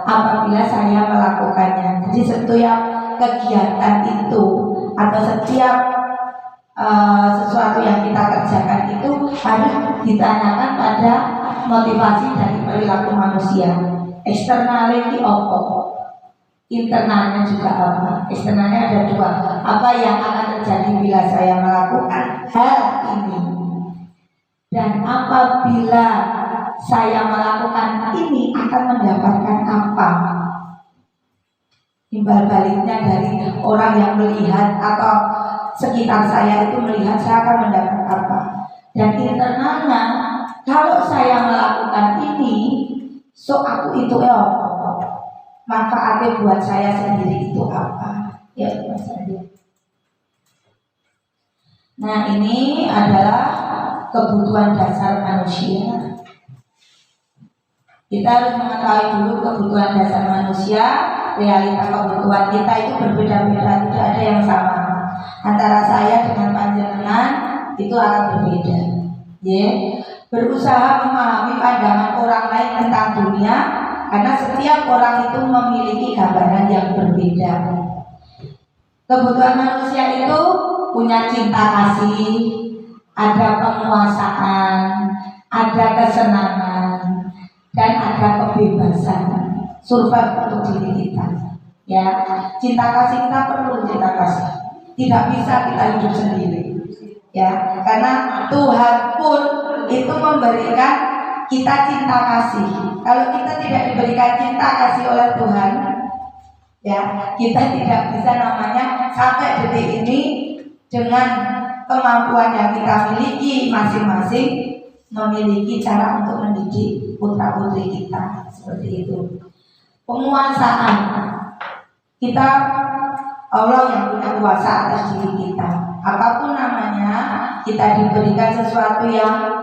apabila saya melakukannya. Jadi setiap kegiatan itu atau setiap sesuatu yang kita kerjakan itu harus ditanyakan pada motivasi dari perilaku manusia. Eksternalnya itu apa? Internalnya juga apa? Eksternalnya ada dua. Apa yang akan terjadi bila saya melakukan hal ini? Dan apabila saya melakukan ini akan mendapatkan apa? Timbal baliknya dari orang yang melihat atau sekitar saya itu melihat saya akan mendapat apa. Dan internalnya, kalau saya melakukan ini, so aku itu apa? Manfaatnya buat saya sendiri itu apa? Ya, Mas Adi. Nah, ini adalah kebutuhan dasar manusia. Kita harus mengetahui dulu kebutuhan dasar manusia. Realita kebutuhan kita itu berbeda-beda, tidak ada yang sama. Antara saya dengan panjenengan itu akan berbeda. Berusaha memahami pandangan orang lain tentang dunia, karena setiap orang itu memiliki gambaran yang berbeda. Kebutuhan manusia itu punya cinta kasih, ada penguasaan, ada kesenangan, dan ada kebebasan. Survive untuk diri kita. Ya, cinta kasih kita perlu cinta kasih. Tidak bisa kita hidup sendiri. Ya, karena Tuhan pun itu memberikan kita cinta kasih. Kalau kita tidak diberikan cinta kasih oleh Tuhan, ya, kita tidak bisa namanya sampai detik ini dengan kemampuan yang kita miliki masing-masing memiliki cara untuk mendidik putra putri kita seperti itu. Penguasaan, kita Allah yang punya kuasa atas diri kita. Apapun namanya, kita diberikan sesuatu yang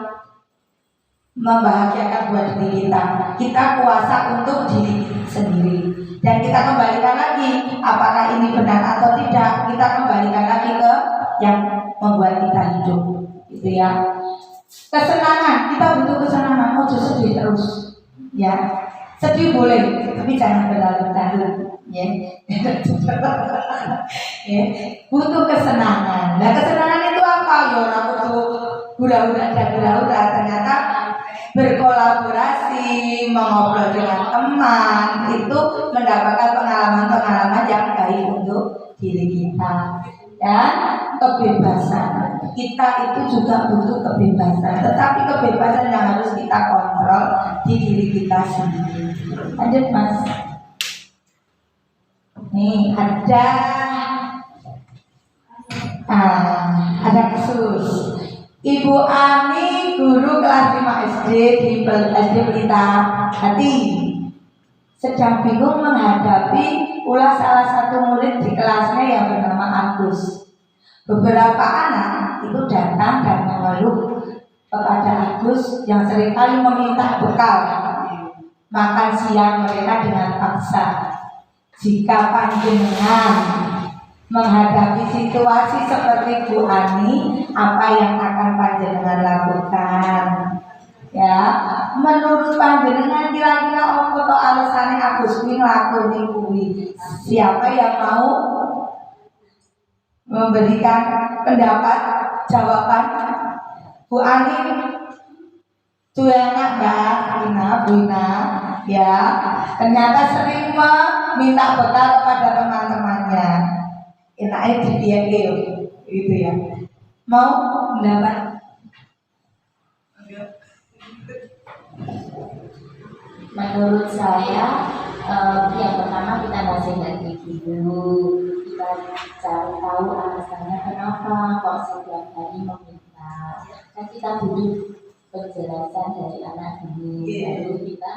membahagiakan buat diri kita. Kita kuasa untuk diri sendiri. Dan kita kembalikan lagi, apakah ini benar atau tidak, kita kembalikan lagi ke yang membuat kita hidup. Gitu ya. Kesenangan, kita butuh kesenangan, mau sedih terus. Ya, sedih boleh, tapi jangan berlarut-larut. Ya. Ya. Butuh kesenangan. Nah, kesenangan itu apa? Ya orang butuh hura-hura dan hura-hura. Ternyata berkolaborasi, mengobrol dengan teman, itu mendapatkan pengalaman-pengalaman yang baik untuk diri kita. Dan kebebasan, kita itu juga butuh kebebasan, tetapi kebebasan yang harus kita kontrol di diri kita sendiri. Lanjut Mas. Nih ada kasus Ibu Ani, guru kelas 5 SD di SD Pelita Hati, sedang bingung menghadapi ulah salah satu murid di kelasnya yang bernama Agus. Beberapa anak itu datang dan mengeluh kepada Agus yang seringkali meminta bekal makan siang mereka dengan paksa. Jika panjenengan menghadapi situasi seperti Bu Ani, apa yang akan panjenengan lakukan? Ya, menurut panjenengan kira-kira apa to alasane Agus kuwi nglakoni kuwi? Siapa yang mau memberikan pendapat, jawaban? Bu Ani, tuh anak Mbak Ina, Bu Ina, ya, ternyata sering meminta bekal kepada teman-temannya. Enaknya dibiayai gitu ya. Mau mendapat? Menurut saya, yang pertama kita nasihati dulu, kita cari tahu alasannya kenapa kok setiap hari meminta. Kan kita butuh penjelasan dari anak dulu, baru kita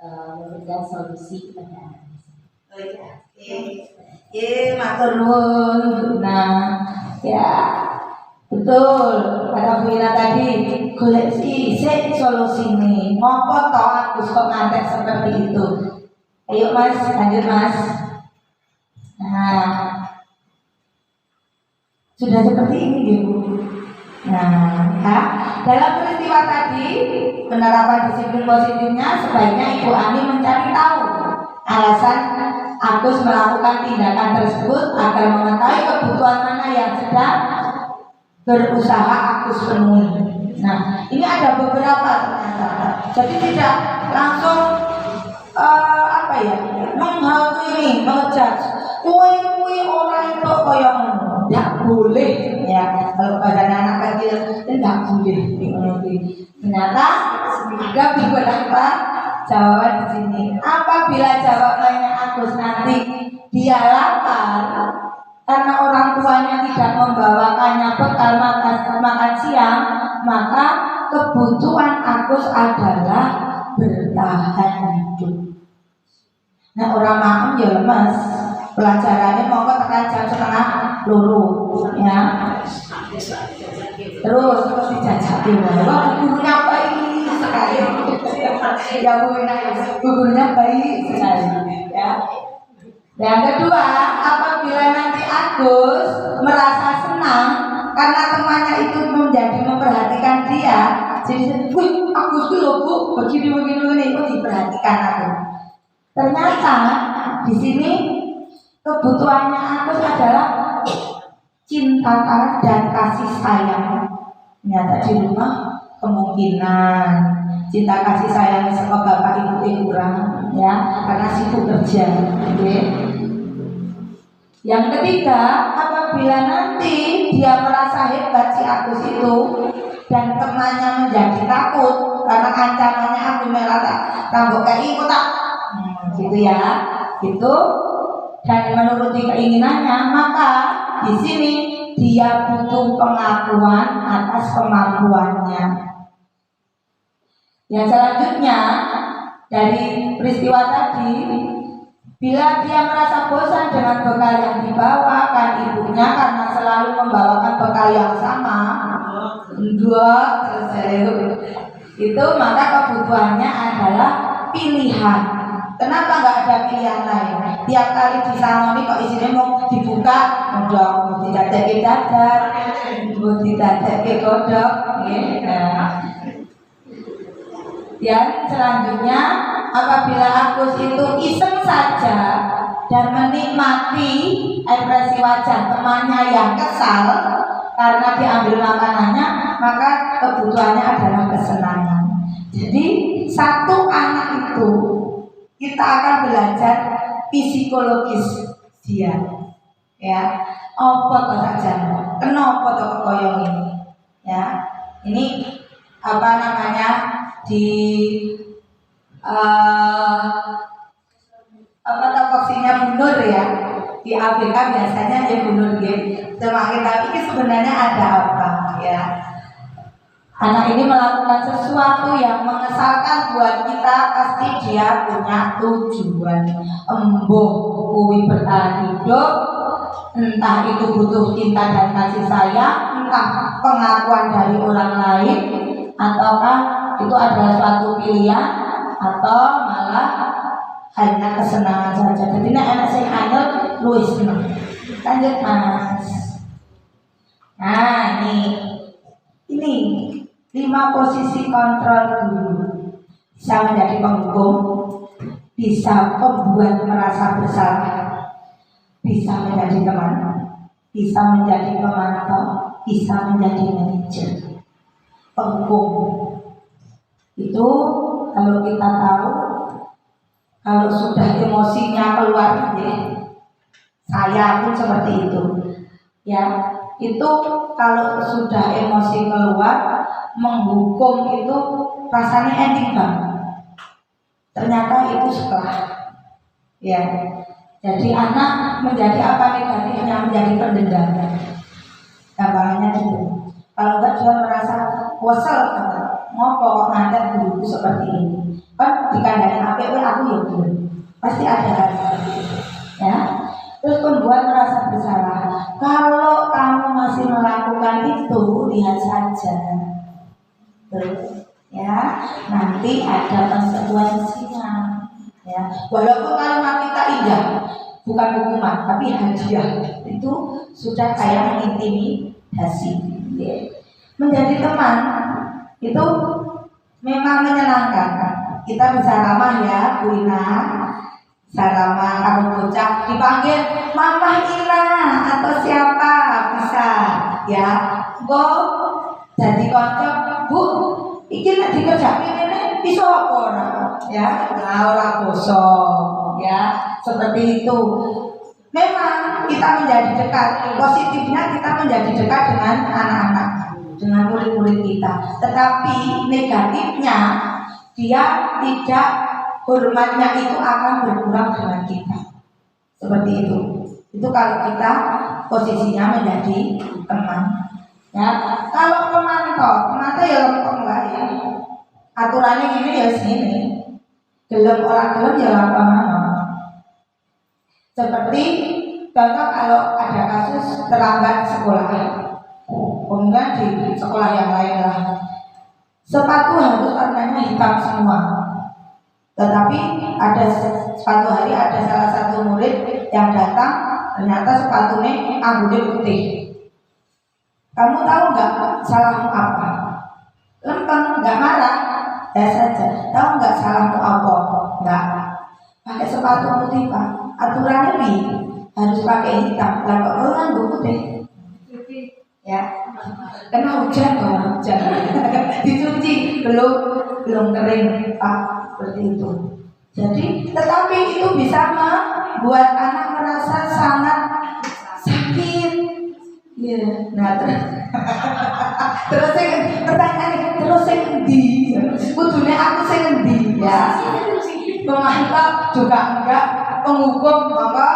memberikan solusi kepada anak. Matur nuwun. Nah, ya betul kata Bu Ina tadi, golek sik solusine. Ngopo to Agus kok ngantek seperti itu? Ayo Mas, lanjut Mas. Nah, sudah seperti ini Bu. Nah, ya, dalam peristiwa tadi penerapan disiplin positifnya sebaiknya Ibu Ani mencari tahu alasan Agus melakukan tindakan tersebut agar mengetahui kebutuhan mana yang sedang berusaha Agus penuhi. Nah, ini ada beberapa ternyata. Jadi tidak langsung menghakimi, mengejudge. Kue orang itu koyong tidak boleh ya. Kalau pada anak kecil tidak boleh. Ternyata ada beberapa jawaban di sini. Apabila jawabannya Agus nanti dia lapar karena orang tuanya tidak membawakannya bekal makan siang, maka kebutuhan Agus adalah bertahan hidup. Nah, orang makan ya lemas. Pelajarannya mau tekan jam 1:30 ya. Terus dijajaki wah gurunya baik sekali. Ya gurunya baik sekali ya. Yang kedua, apabila nanti Agus merasa senang karena temannya itu menjadi memperhatikan dia, jadi wih Agus itu loh Bu, begini itu diperhatikan aku. Ternyata di sini kebutuhannya Agus adalah cinta dan kasih sayang. Ternyata di rumah kemungkinan cinta kasih sayang sama bapak ibu kurang ya, karena sibuk kerja. Okay. Yang ketiga, apabila nanti dia merasa hebat si Agus itu dan temannya menjadi takut karena ancamannya Agus melata tambah kayak tak gitu ya, gitu dan menuruti keinginannya, maka di sini dia butuh pengakuan atas kemampuannya. Yang selanjutnya dari peristiwa tadi, Bila dia merasa bosan dengan bekal yang dibawakan ibunya karena selalu membawakan bekal yang sama, itu maka kebutuhannya adalah pilihan. Kenapa nggak ada pilihan lain? Tiap kali disaloni kok isinya mau dibuka, kodok, mau didadek dadar, mau didadek kodok, Dan selanjutnya, apabila Agus itu iseng saja dan menikmati ekspresi wajah temannya yang kesal karena diambil makanannya, maka kebutuhannya adalah kesenangan. Jadi satu anak itu kita akan belajar psikologis dia, ya. Apa kok saja, kenapa kok koyong ini, ya. Ini apa namanya di apa tokoksinya mundur ya, di ABK biasanya ya mundur gitu. Semakin tapi sebenarnya ada apa ya? Anak ini melakukan sesuatu yang mengesalkan buat kita, pasti dia punya tujuan. Embuh kuwi bertahan hidup, entah itu butuh cinta dan kasih sayang, entah pengakuan dari orang lain, ataukah itu adalah suatu pilihan, atau malah hanya kesenangan saja. Jadi anak saya anyel luwih seneng. Lanjut Mas. Nah ini 5 posisi kontrol guru. Bisa menjadi penghukum, bisa pembuat merasa bersalah, bisa menjadi teman, bisa menjadi pemantau, bisa menjadi manajer. Penghukum itu kalau kita tahu, kalau sudah emosinya keluar, saya pun seperti itu, ya. Itu kalau sudah emosi keluar, menghukum itu rasanya ending banget. Ternyata itu setelah, ya. Jadi anak menjadi apa negatifnya, menjadi pendendam. Gampangannya gitu. Kalau enggak dia merasa kesel, ngopo kok ngantek guruku seperti ini. Kan dikandani APW aku ya belum. Pasti ada hal seperti itu, ya. Terus pembuat merasa bersalah. Kalau kamu masih melakukan itu, lihat saja, terus, ya, nanti ada konsekuensinya, ya. Walaupun kalimat kita indah, bukan hukuman, tapi hadiah, itu sudah kayak mengintimidasi. Ya. Menjadi teman itu memang menyenangkan. Kita bisa ramah ya, Bu Ina. Bisa ramah kalau bocah dipanggil Mama Ina atau siapa bisa, ya. Go jadi kocok, Bu. Iki nek dikerjakan ini bisa apa ora? Ya, ora kosong, ya. Seperti itu. Memang kita menjadi dekat. Positifnya kita menjadi dekat dengan anak-anak, dengan murid-murid kita. Tetapi negatifnya dia tidak, hormatnya itu akan berkurang dengan kita. Seperti itu. Itu kalau kita posisinya menjadi teman. Ya, kalau pemantau ya lempeng lah ya. Aturannya gini ya sini. Gelem orang gelem ya apa-apa. Seperti contoh kalau ada kasus terlambat sekolah, kemudian di sekolah yang lain lah, sepatu harus warnanya hitam semua. Tetapi ada suatu hari ada salah satu murid yang datang, ternyata sepatunya anggutnya putih. Kamu tahu nggak salahmu apa? Lempeng, nggak marah, ya saja. Tahu nggak salahmu apa? Nggak. Pakai sepatu putih Pak. Aturannya nih harus pakai hitam. Lah kok orang putih? Ya. Kena hujan dong, hujan. Dicuci belum kering Pak, seperti itu. Jadi, tetapi itu bisa membuat anak merasa sangat sakit. Ya, nah terus pertanyaan terus yang endi? Kudune aku sing endi ya? Pemantau juga enggak, penghukum apa?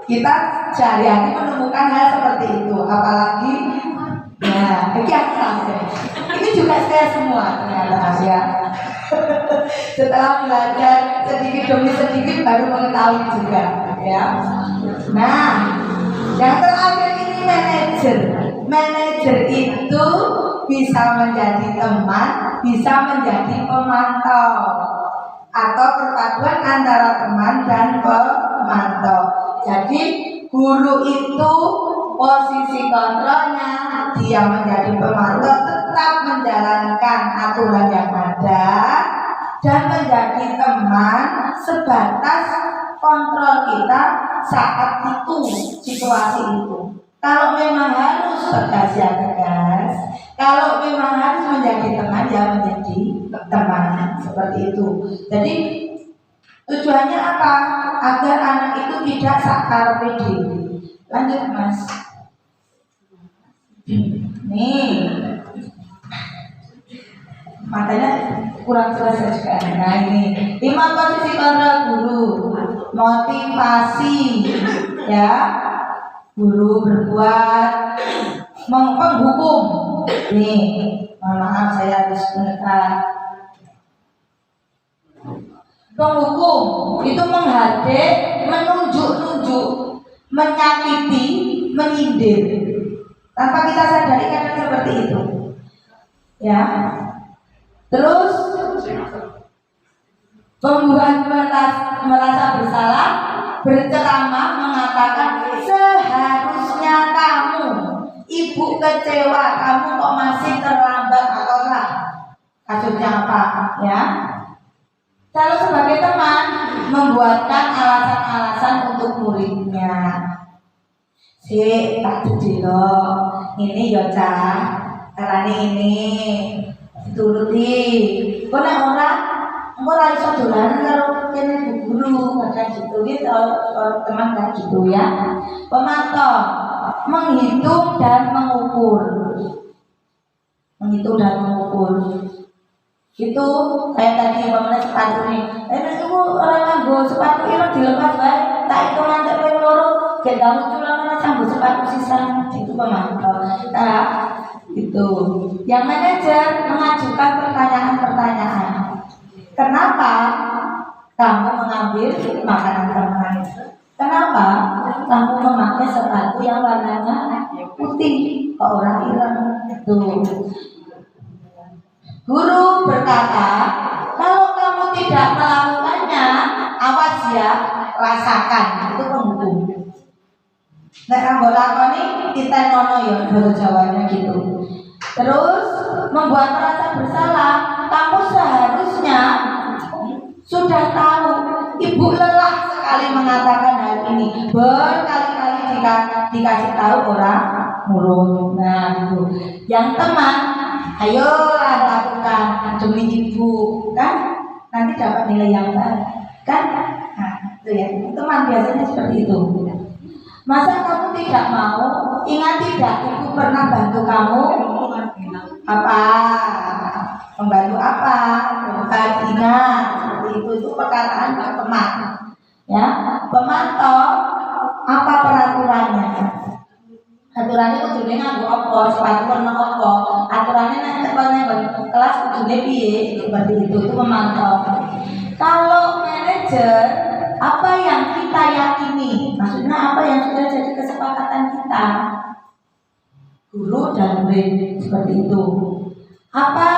Kita sehari-hari menemukan hal seperti itu, apalagi ya, ini juga saya semua ternyata ya. Setelah belajar sedikit demi sedikit baru mengetahui juga ya. Nah, yang terakhir ini manajer. Manajer itu bisa menjadi teman, bisa menjadi pemantau, atau perpaduan antara teman dan pemantau. Jadi guru itu posisi kontrolnya, dia menjadi pemantau, tetap menjalankan aturan yang ada dan menjadi teman sebatas kontrol kita saat itu, situasi itu. Kalau memang harus tegas ya tegas, kalau memang harus menjadi teman ya menjadi teman, seperti itu. Jadi tujuannya apa? Agar anak itu tidak sakar diri. Lanjut Mas. Nih, matanya kurang jelas juga. Nah ini 5 posisi kontrol guru. Motivasi, ya, guru berbuat, menghukum. Nih, mohon maaf saya harus menekan. Menghukum itu menghadap, menunjuk-nunjuk, menyakiti, menyindir. Tanpa kita sadari kadang seperti itu. Ya. Terus membuat merasa bersalah, berceramah mengatakan seharusnya kamu, ibu kecewa kamu kok masih terlambat atau lah kasusnya apa ya. Kalau sebagai teman membuatkan alasan-alasan untuk muridnya. Si tak dilo ini ya cah, carane ini dituruti. Kok nek ora iso dolanan karo kene guru kadang gitu teman kayak gitu ya. Pemantau, menghitung dan mengukur. Menghitung dan mengukur. Itu kayak tadi umpamanya sepatu nih. Itu orang nganggo sepatu ini dilepas bae, tak itu ngantek ping loro, gek gak lucu lah sanggo sepatu sisa. Itu pemantau. Nah, itu. Yang manajer mengajukan pertanyaan-pertanyaan. Kenapa kamu mengambil makanan teman? Kenapa kamu memakai sepatu yang warnanya putih? Kok orang hilang? Tuh. Guru berkata, kalau kamu tidak melakukannya, awas ya, rasakan. Itu penghukum. Nek rambut lakoni kita ngono ya, bahasa Jawanya gitu. Terus membuat merasa bersalah. Kamu seharusnya sudah tahu. Ibu lelah sekali mengatakan hal ini. Berkali-kali jika dikasih tahu orang murung. Nah itu. Yang teman, ayolah lakukan demi ibu, kan? Nanti dapat nilai yang baik, kan? Nah itu ya. Teman biasanya seperti itu. Masa kamu tidak mau? Ingat tidak, ibu pernah bantu kamu? Apa? Membantu apa? Ingat, seperti itu perkataan teman. Ya, pemantau apa peraturannya? Aturannya kudune nganggo apa? Sepatu warna apa? Aturannya nek tekan kelas kudune piye? Seperti itu pemantau. Kalau manajer, apa yang kita yakini? Maksudnya apa yang sudah jadi kesepakatan kita? Guru dan murid seperti itu. Apa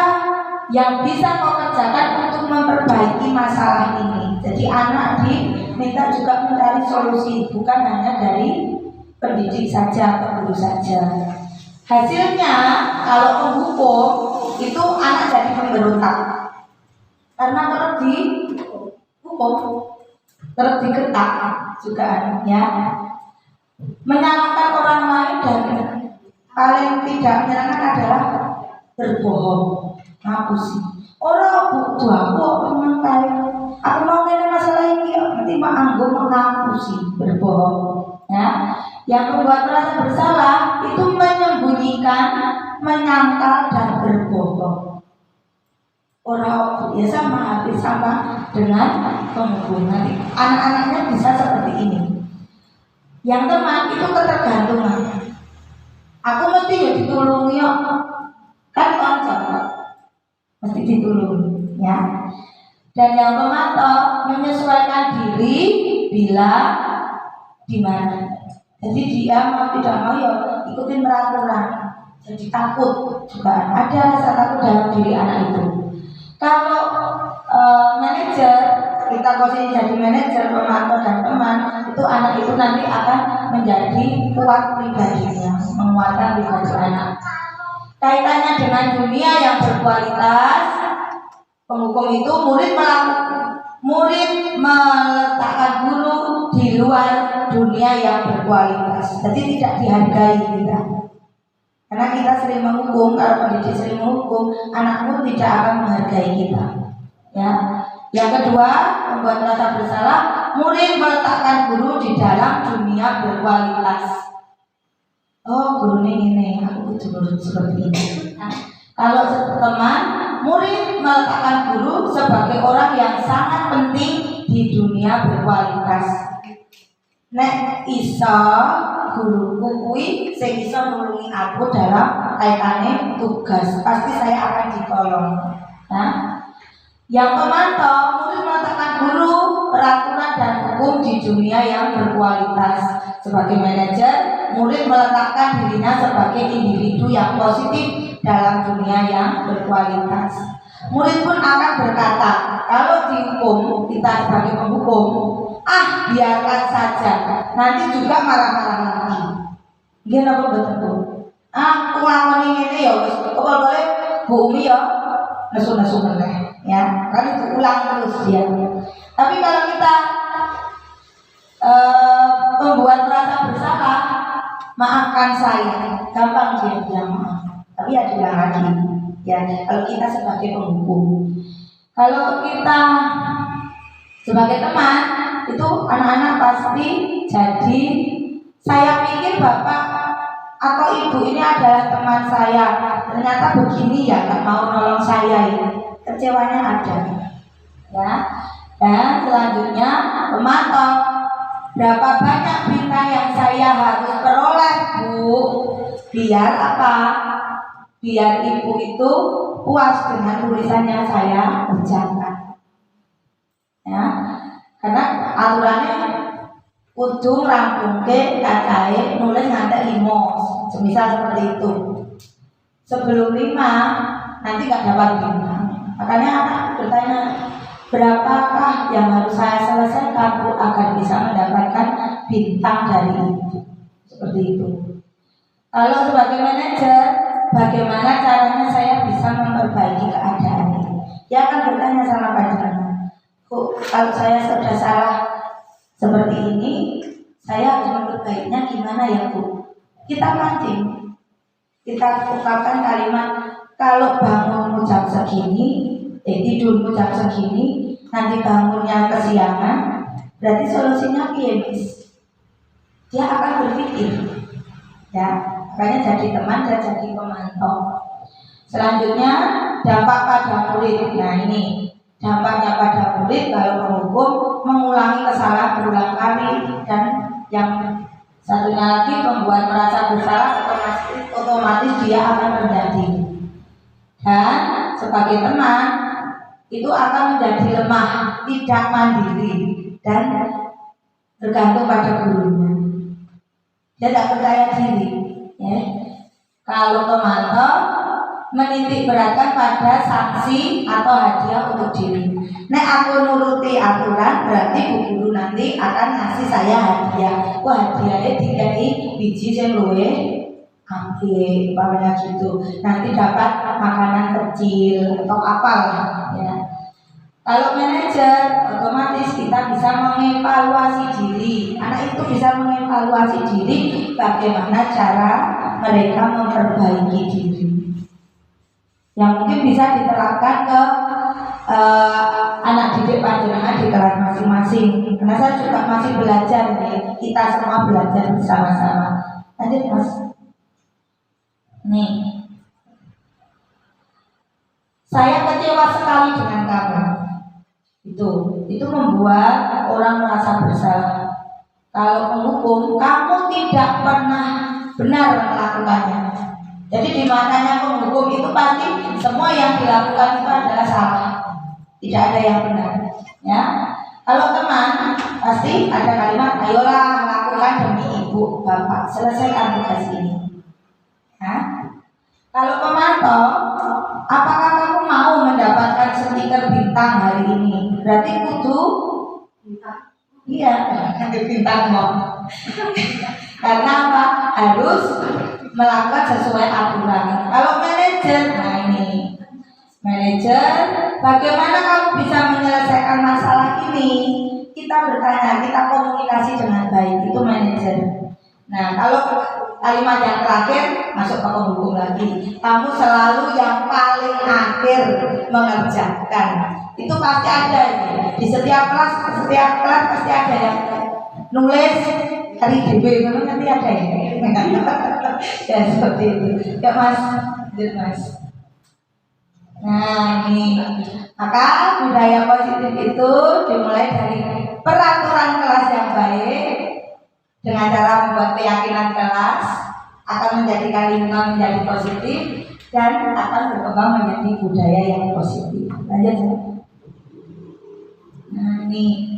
yang bisa kau kerjakan untuk memperbaiki masalah ini? Jadi anak diminta juga mencari solusi, bukan hanya dari pendidik saja atau guru saja. Hasilnya kalau penghukum itu anak jadi pemberontak karena terus dihukum, terus diketak juga ya. Menyalahkan orang lain dan paling tidak menyenangkan adalah berbohong. Ngapusi orang butuh aku mengenai aku mau ngene masalah ini nanti manggo mengapusi berbohong ya. Yang membuat merasa bersalah itu menyembunyikan, menyangkal dan berbohong. Orang biasa hampir sama dengan penghubungan. Anak-anaknya bisa seperti ini. Yang teman itu ketergantungan. Aku mesti ya ditulungi ya. Kan konsep mesti ditulungi ya. Dan yang pemantau menyesuaikan diri bila di mana. Jadi dia mau tidak mau ya ikutin peraturan. Jadi takut juga ada rasa takut dalam diri anak itu. Kalau manajer, kita posisi jadi manajer, pemantau dan teman, itu anak itu nanti akan menjadi kuat pribadinya, menguatkan pribadi anak. Kaitannya dengan dunia yang berkualitas, penghukum itu murid meletakkan guru di luar dunia yang berkualitas. Jadi tidak dihargai kita. Karena kita sering menghukum, kalau pendidik sering menghukum, anakmu tidak akan menghargai kita. Ya. Yang kedua, membuat merasa bersalah, murid meletakkan guru di dalam dunia berkualitas. Oh, guru ini, aku guru seperti ini. Nah, kalau teman, murid meletakkan guru sebagai orang yang sangat penting di dunia berkualitas. Nek iso guruku kuwi sing iso nulungi aku dalam kaitane tugas, pasti saya akan ditolong. Nah, yang pemantau, murid meletakkan guru, peraturan dan hukum di dunia yang berkualitas. Sebagai manajer, murid meletakkan dirinya sebagai individu yang positif dalam dunia yang berkualitas. Murid pun akan berkata, kalau dihukum, kita sebagai penghukum, biarkan saja, nanti juga marah-marah lagi. Gini apa betul? Aku ngelakuin ini ya, kalau boleh Bu Umi ya, nesu-nesu meneh, ya, kan itu ulang terus dia. Tapi kalau kita membuat merasa bersalah, maafkan saya, gampang dia bilang maaf. Tapi ya bilang lagi, ya, kalau kita sebagai penghukum, kalau kita sebagai teman, itu anak-anak pasti jadi, saya pikir bapak atau ibu ini adalah teman saya, ternyata begini ya, nggak mau nolong saya ya, kecewanya ada, ya. Dan selanjutnya pemantau, berapa banyak bintang yang saya harus peroleh Bu, biar apa? Biar ibu itu puas dengan tulisannya saya kerjakan, ya. Karena aturannya ujung rampung ke kacai nulis ngantek 5, semisal seperti itu. Sebelum 5 nanti gak dapat bintang. Makanya anak bertanya, berapakah yang harus saya selesaikan Bu agar bisa mendapatkan bintang dari ibu? Seperti itu. Kalau sebagai manajer, bagaimana caranya saya bisa memperbaiki keadaan ini? Dia akan bertanya sama panjenengan, Bu, kalau saya sudah salah seperti ini, saya harus memperbaikinya gimana ya Bu? Kita mancing, kita ungkapkan kalimat, kalau bangunmu jam segini, tidurmu jam segini, nanti bangunnya kesiangan, berarti solusinya piyemis. Dia akan berpikir, ya, makanya jadi teman dan jadi pemantau. Selanjutnya dampak pada murid. Nah ini dampaknya pada murid kalau menghukum, mengulangi kesalahan berulang kali, dan yang satunya lagi membuat merasa bersalah, otomatis dia akan rendah diri. Dan sebagai teman itu akan menjadi lemah, tidak mandiri, dan bergantung pada gurunya. Dia tidak percaya diri, ya. Kalau pemantau menitik beratkan pada sanksi atau hadiah untuk diri. Nek aku nuruti aturan, berarti bu guru nanti akan ngasih saya hadiah. Wah, hadiahnya dikai biji sing luwe ambil, umpamanya gitu. Nanti dapat makanan kecil atau apalah, ya. Kalau manajer, otomatis kita bisa mengevaluasi diri. Anak itu bisa mengevaluasi diri bagaimana cara mereka memperbaiki diri. Yang mungkin bisa diterapkan ke anak didik panjenengan di kelas masing-masing. Karena saya juga masih belajar nih, kita semua belajar bersama-sama. Lanjut Mas. Nih, saya kecewa sekali dengan kamu. Itu membuat orang merasa bersalah. Kalau menghukum, kamu tidak pernah benar melakukannya. Jadi di matanya penghukum itu pasti semua yang dilakukan itu adalah salah. tidak ada yang benar. Ya, kalau teman pasti ada kalimat, ayolah lakukan demi ibu bapak, selesaikan tugas ini. Nah, kalau pemantau, apakah kamu mau mendapatkan stiker bintang hari ini? Berarti kudu iya, bintang mau. Karena apa? Harus melakukan sesuai aturan. Kalau manajer, nah ini manajer, bagaimana kamu bisa menyelesaikan masalah ini? Kita bertanya, kita komunikasi dengan baik, itu manajer. Nah, kalau kalimat yang terakhir masuk ke penghubung lagi, kamu selalu yang paling akhir mengerjakan. Itu pasti ada di setiap kelas pasti ada yang nulis hari DB, nanti ada ya. Ya seperti itu. Ya Mas. Nah ini, maka budaya positif itu dimulai dari peraturan kelas yang baik dengan cara membuat keyakinan kelas akan menjadikan lingkungan menjadi positif dan akan berkembang menjadi budaya yang positif. Lanjut. Nah ini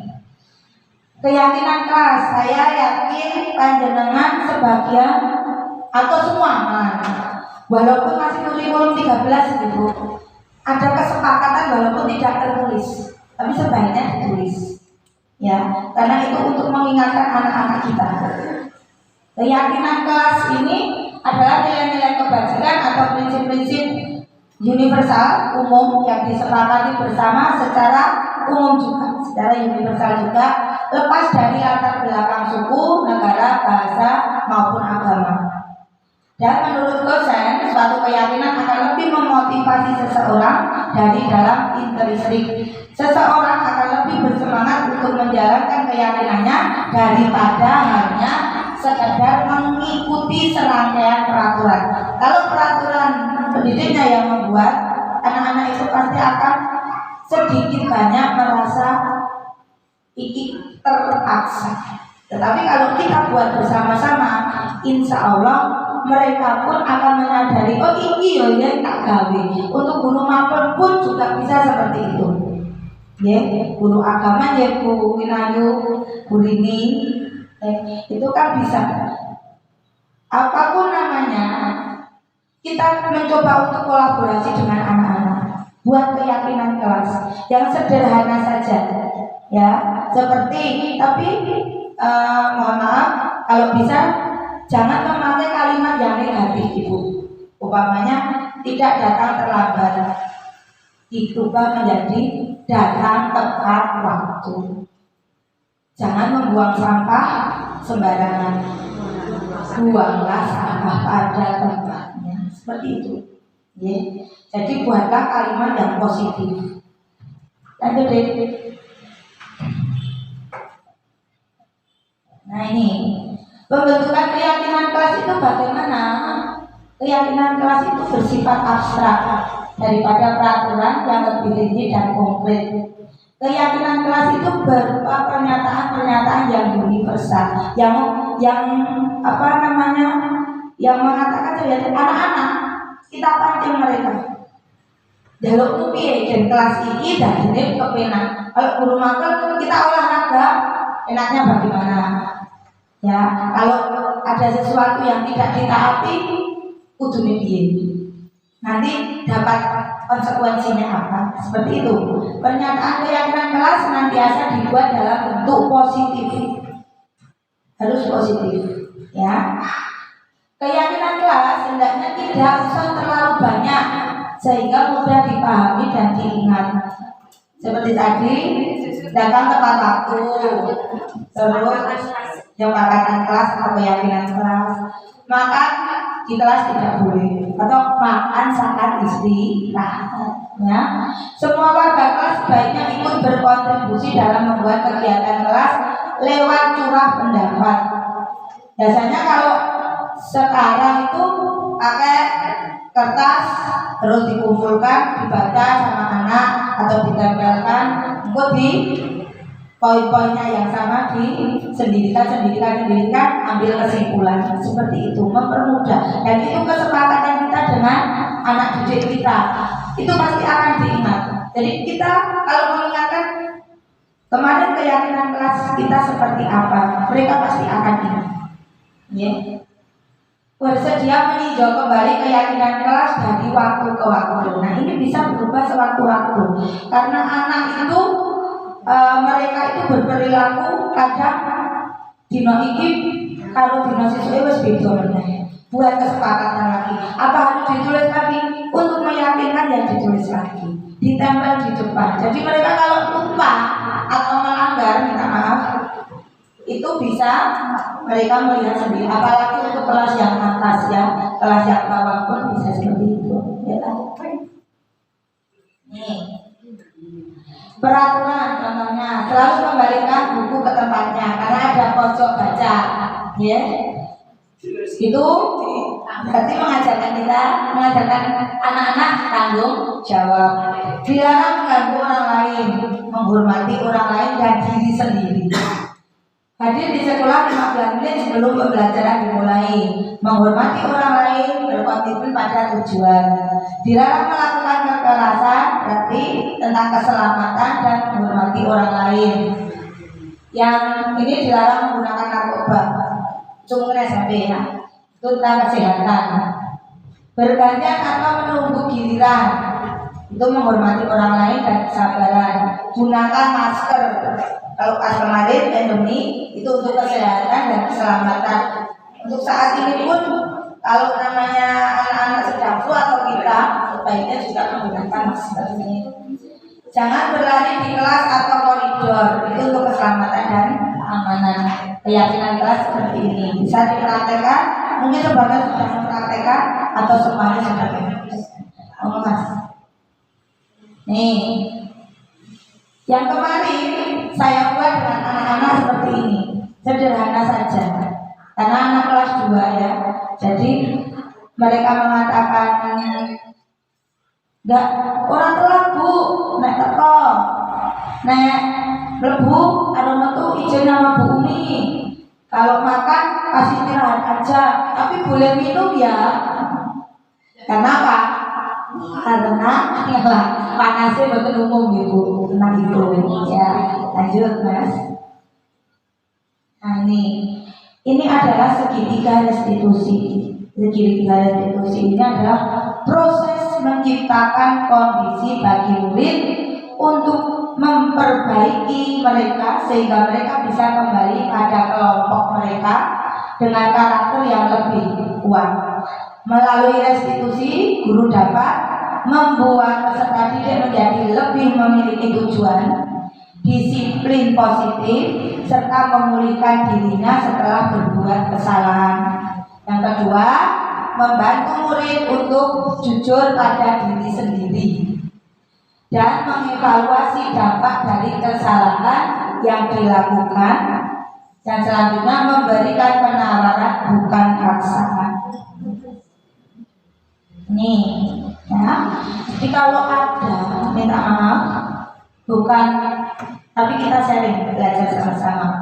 keyakinan kelas, saya yakin panjenengan sebagian atau semua, walaupun masih kurikulum 13 gitu, ada kesepakatan walaupun tidak tertulis, tapi sebaiknya ditulis, ya, karena itu untuk mengingatkan anak-anak kita. Keyakinan kelas ini adalah nilai-nilai kebajikan atau prinsip-prinsip universal umum yang disepakati bersama secara umum juga, secara universal juga, lepas dari latar belakang suku, negara, bahasa maupun agama. Dan menurut dosen, suatu keyakinan akan lebih memotivasi seseorang dari dalam intrinsik. Seseorang akan lebih bersemangat untuk menjalankan keyakinannya daripada hanya sekedar mengikuti serangkaian peraturan. Kalau peraturan pendidiknya yang membuat, anak-anak itu pasti akan sedikit banyak merasa terpaksa. Tetapi kalau kita buat bersama-sama, insya Allah mereka pun akan menyadari, oh ini ya tak gawe. Untuk guru mapel pun juga bisa seperti itu. Ya, guru agama ya Bu Winayu, Bu Rini, itu kan bisa. Apapun namanya, kita mencoba untuk kolaborasi dengan anak-anak, buat keyakinan kelas yang sederhana saja, ya, seperti tapi mohon maaf kalau bisa jangan memakai kalimat yang negatif Ibu. Umpamanya tidak datang terlambat, diubah menjadi datang tepat waktu. Jangan membuang sampah sembarangan, buanglah sampah pada tempatnya. Seperti itu. Ya. Jadi buatlah kalimat yang positif. Lanjut deh. Nah ini pembentukan keyakinan kelas itu bagaimana? Keyakinan kelas itu bersifat abstrak daripada peraturan yang lebih tinggi dan konkret. Keyakinan kelas itu berupa pernyataan-pernyataan yang universal, yang apa namanya, yang mengatakan terhadap anak-anak, kita pancing mereka. Jaluk piye dan kelas ini dan ini kepenak. Kalau guru makan kita olahraga, enaknya bagaimana? Ya, kalau ada sesuatu yang tidak ditaati, kudune piye? Nanti dapat konsekuensinya apa? Seperti itu. Pernyataan keyakinan kelas senantiasa dibuat dalam bentuk positif. Harus positif, ya. Keyakinan kelas hendaknya tidak usah terlalu banyak sehingga mudah dipahami dan diingat. Seperti tadi, datang tepat waktu, terus jabatan kelas atau keyakinan kelas, makan di kelas tidak boleh, atau makan saat istirahat. Ya, semua warga kelas sebaiknya ikut berkontribusi dalam membuat kegiatan kelas lewat curah pendapat. Biasanya kalau sekarang itu pakai kertas terus dikumpulkan, dibaca sama anak atau ditempelkan, engkau di poin-poinnya yang sama disendirikan, ambil kesimpulan. Seperti itu, mempermudah. Dan itu kesepakatan kita dengan anak didik kita, itu pasti akan diingat. Jadi kita kalau mengingatkan kemarin keyakinan kelas kita seperti apa, mereka pasti akan ingat. Ya. Bersedia meninjau kembali keyakinan kelas dari waktu ke waktu. Nah ini bisa berubah sewaktu-waktu karena anak itu mereka itu berperilaku kadang dino iki kalau dino siswa wis beda meneh. Buat kesepakatan lagi. Apa harus ditulis lagi? Untuk meyakinkan yang ditulis lagi. Ditempel di depan. Jadi mereka kalau lupa atau melanggar, minta maaf, itu bisa mereka melihat sendiri. Apalagi untuk kelas yang atas ya, kelas yang bawah pun bisa seperti itu. Ya kan? Nih. Peraturan contohnya selalu kembalikan buku ke tempatnya karena ada pojok baca. Ya. Itu berarti mengajarkan anak-anak tanggung jawab. Dilarang mengganggu orang lain, menghormati orang lain dan diri sendiri. Hadir di sekolah 15 menit sebelum pembelajaran dimulai. Menghormati orang lain, berkomitmen pada tujuan. Dilarang melakukan kekerasan, berarti tentang keselamatan dan menghormati orang lain. Yang ini dilarang menggunakan narkoba. Cuma SMP ya. Itu tentang kesehatan. Bergantian atau menunggu giliran, itu menghormati orang lain dan kesabaran. Gunakan masker. Kalau pas kemarin pandemi itu untuk kesehatan dan keselamatan. Untuk saat ini pun kalau namanya anak-anak sedang flu atau kita sebaiknya juga menggunakan masker ini. Jangan berlari di kelas atau koridor, itu untuk keselamatan dan keamanan. Keyakinan kelas seperti ini bisa dipraktekkan. Mungkin sebagian sudah mempraktekkan atau semuanya sudah mempraktekkan. Oh mas, nih, yang kemarin saya buat dengan anak-anak seperti ini, sederhana saja. Karena anak kelas 2 ya, jadi mereka mengatakan enggak, orang telat bu, nek teko, nek lebu, ada metu izin nama Bu Umi. Kalau makan kasih istirahat aja, tapi boleh minum ya. Kenapa? Karena panasnya betul umum ibu, tenang itu ya. Lanjut mas. Nah ini adalah segitiga restitusi. Segitiga restitusi ini adalah proses menciptakan kondisi bagi murid untuk memperbaiki mereka sehingga mereka bisa kembali pada kelompok mereka dengan karakter yang lebih kuat. Melalui restitusi, guru dapat membuat peserta didik menjadi lebih memiliki tujuan, disiplin positif, serta memulihkan dirinya setelah berbuat kesalahan. Yang kedua, membantu murid untuk jujur pada diri sendiri dan mengevaluasi dampak dari kesalahan yang dilakukan, dan selanjutnya memberikan penawaran bukan paksaan. Nih, ya. Jadi kalau ada minta maaf, bukan, tapi kita sharing belajar sama-sama.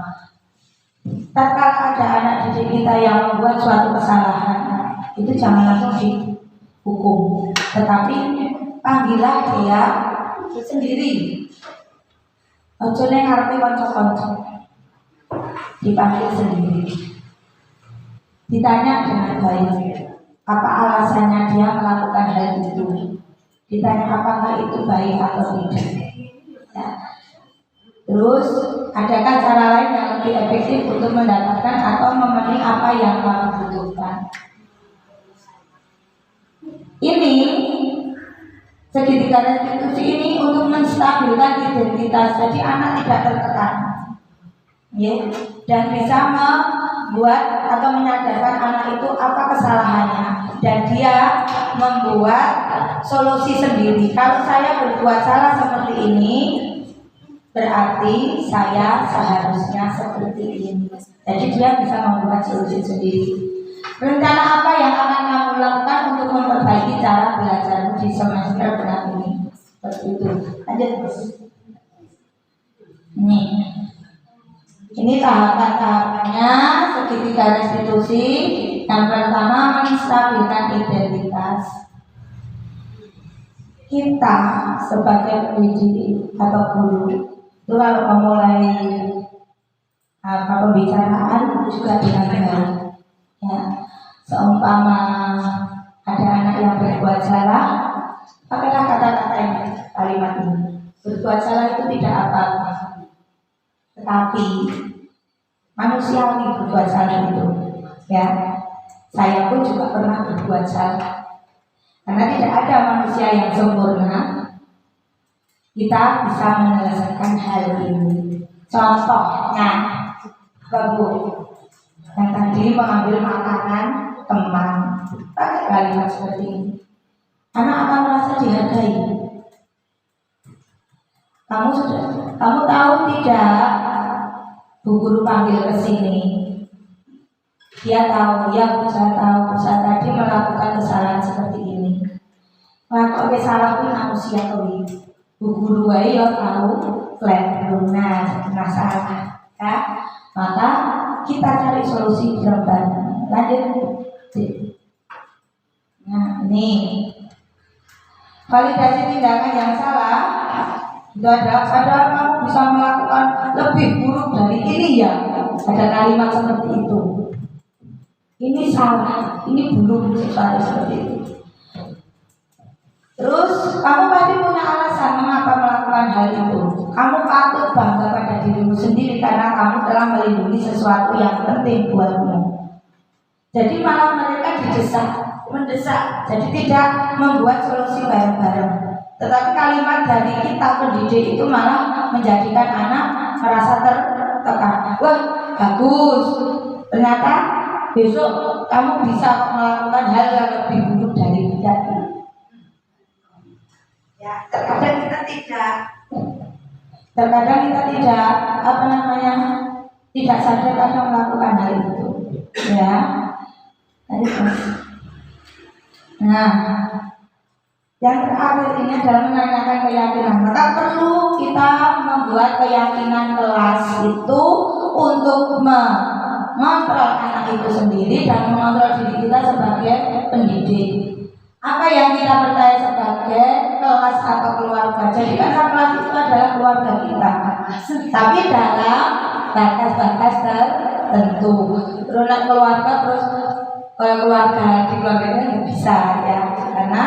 Tatkala ada anak didik kita yang membuat suatu kesalahan, itu jangan langsung dihukum, tetapi panggillah dia sendiri. Ojo ning ngarepe kanca-kanca. Dipanggil sendiri. Ditanya dengan baik, apa alasannya dia melakukan hal itu. Ditanya apakah itu baik atau tidak. Ya. Terus, adakah cara lain yang lebih efektif untuk mendapatkan atau memenuhi apa yang kamu butuhkan? Ini segitiga restitusi ini untuk menstabilkan identitas, jadi anak tidak tertekan, ya, dan bisa membuat atau menyadarkan anak itu apa kesalahannya, dan dia membuat solusi sendiri. Kalau saya berbuat salah seperti ini, berarti saya seharusnya seperti ini. Jadi dia bisa membuat solusi sendiri. Rencana apa yang akan kamu lakukan untuk memperbaiki cara belajar di semester berat ini? Seperti itu. Lanjut terus. Ini tahapan-tahapannya segitiga restitusi. Yang pertama, menstabilkan identitas. kita sebagai pendidik atau guru itu kalau memulai pembicaraan juga dengan baik, ya. Seumpama ada anak yang berbuat salah, pakailah kata-kata ini, kalimat ini. Berbuat salah itu tidak apa-apa, tetapi manusiawi berbuat salah itu, ya. Saya pun juga pernah berbuat salah. Karena tidak ada manusia yang sempurna, kita bisa menyelesaikan hal ini. Contohnya, Babu yang tadi mengambil makanan teman, pakai kalimat seperti ini. Anak akan merasa dihargai. Kamu tahu tidak? Bu guru panggil ke sini. Dia tahu, ya Bu, saya tahu. Saya tadi melakukan kesalahan seperti ini. Melakukan kesalahan pun manusia kali. Bu guru wae yo tahu, flat lunas, masalah, ya. Maka kita cari solusi bareng-bareng. Lanjut. Nah, ini validasi tindakan yang salah itu adalah padahal kamu bisa melakukan lebih buruk dari ini, ya. Ada kalimat seperti itu. Ini salah, ini buruk sesuatu seperti itu. Terus kamu pasti punya alasan mengapa melakukan hal itu. Kamu patut bangga pada dirimu sendiri karena kamu telah melindungi sesuatu yang penting buatmu. Jadi malah mereka mendesak. Jadi tidak membuat solusi bareng-bareng. Tetapi kalimat dari kita pendidik itu malah menjadikan anak merasa tertekan. Wah, bagus. Ternyata besok kamu bisa melakukan hal yang lebih buruk dari kita. Ya, terkadang kita tidak tidak sadar kadang melakukan hal itu, ya. Nah, yang terakhir ini adalah menanyakan keyakinan. Maka perlu kita membuat keyakinan kelas itu untuk mengontrol anak itu sendiri dan mengontrol diri kita sebagai pendidik. Apa yang kita percaya sebagai kelas atau keluarga. Jadi kan kelas itu adalah keluarga kita, tapi dalam batas-batas tertentu. Terus keluarga terus keluarga di keluarganya nggak bisa, ya, karena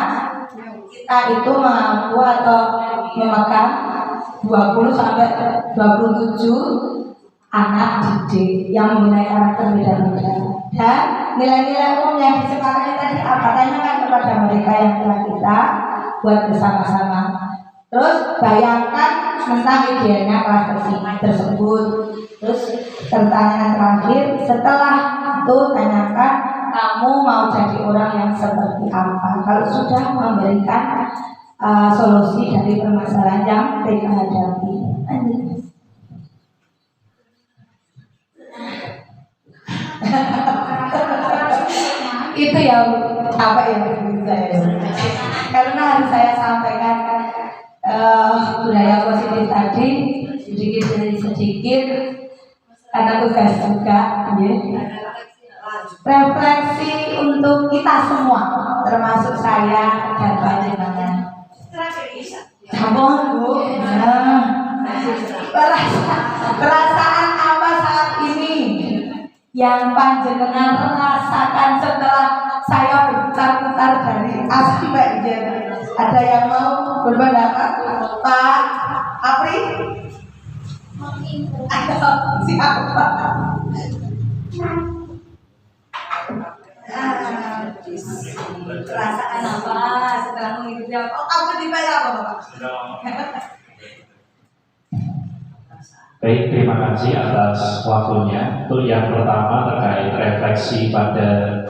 kita itu mengaku atau memegang 20 sampai 27 anak didik yang mempunyai karakter beda-beda. Dan nilai-nilai umum yang disepakati tadi apa? Tanyakan kepada mereka yang telah kita buat bersama-sama. Terus bayangkan tentang idealnya kelas tersebut. Terus pertanyaan terakhir, setelah itu tanyakan kamu mau jadi orang yang seperti apa. Kalau sudah memberikan solusi dari permasalahan yang mereka hadapi. Itu yang apa yang saya karena harus saya sampaikan budaya positif tadi sedikit demi sedikit karena tugas juga, ya. Refleksi untuk kita semua termasuk saya dan panjenengan. Perasaan apa saat ini yang panjenengan rasakan setelah saya berputar-putar dari A sampai Z? Ada yang mau berpendapat? Pak Apri? Siapa? Perasaan apa setelah mengikuti apa? Oh, kamu dibayar apa, Bapak? Baik, terima kasih atas waktunya. Untuk yang pertama terkait refleksi pada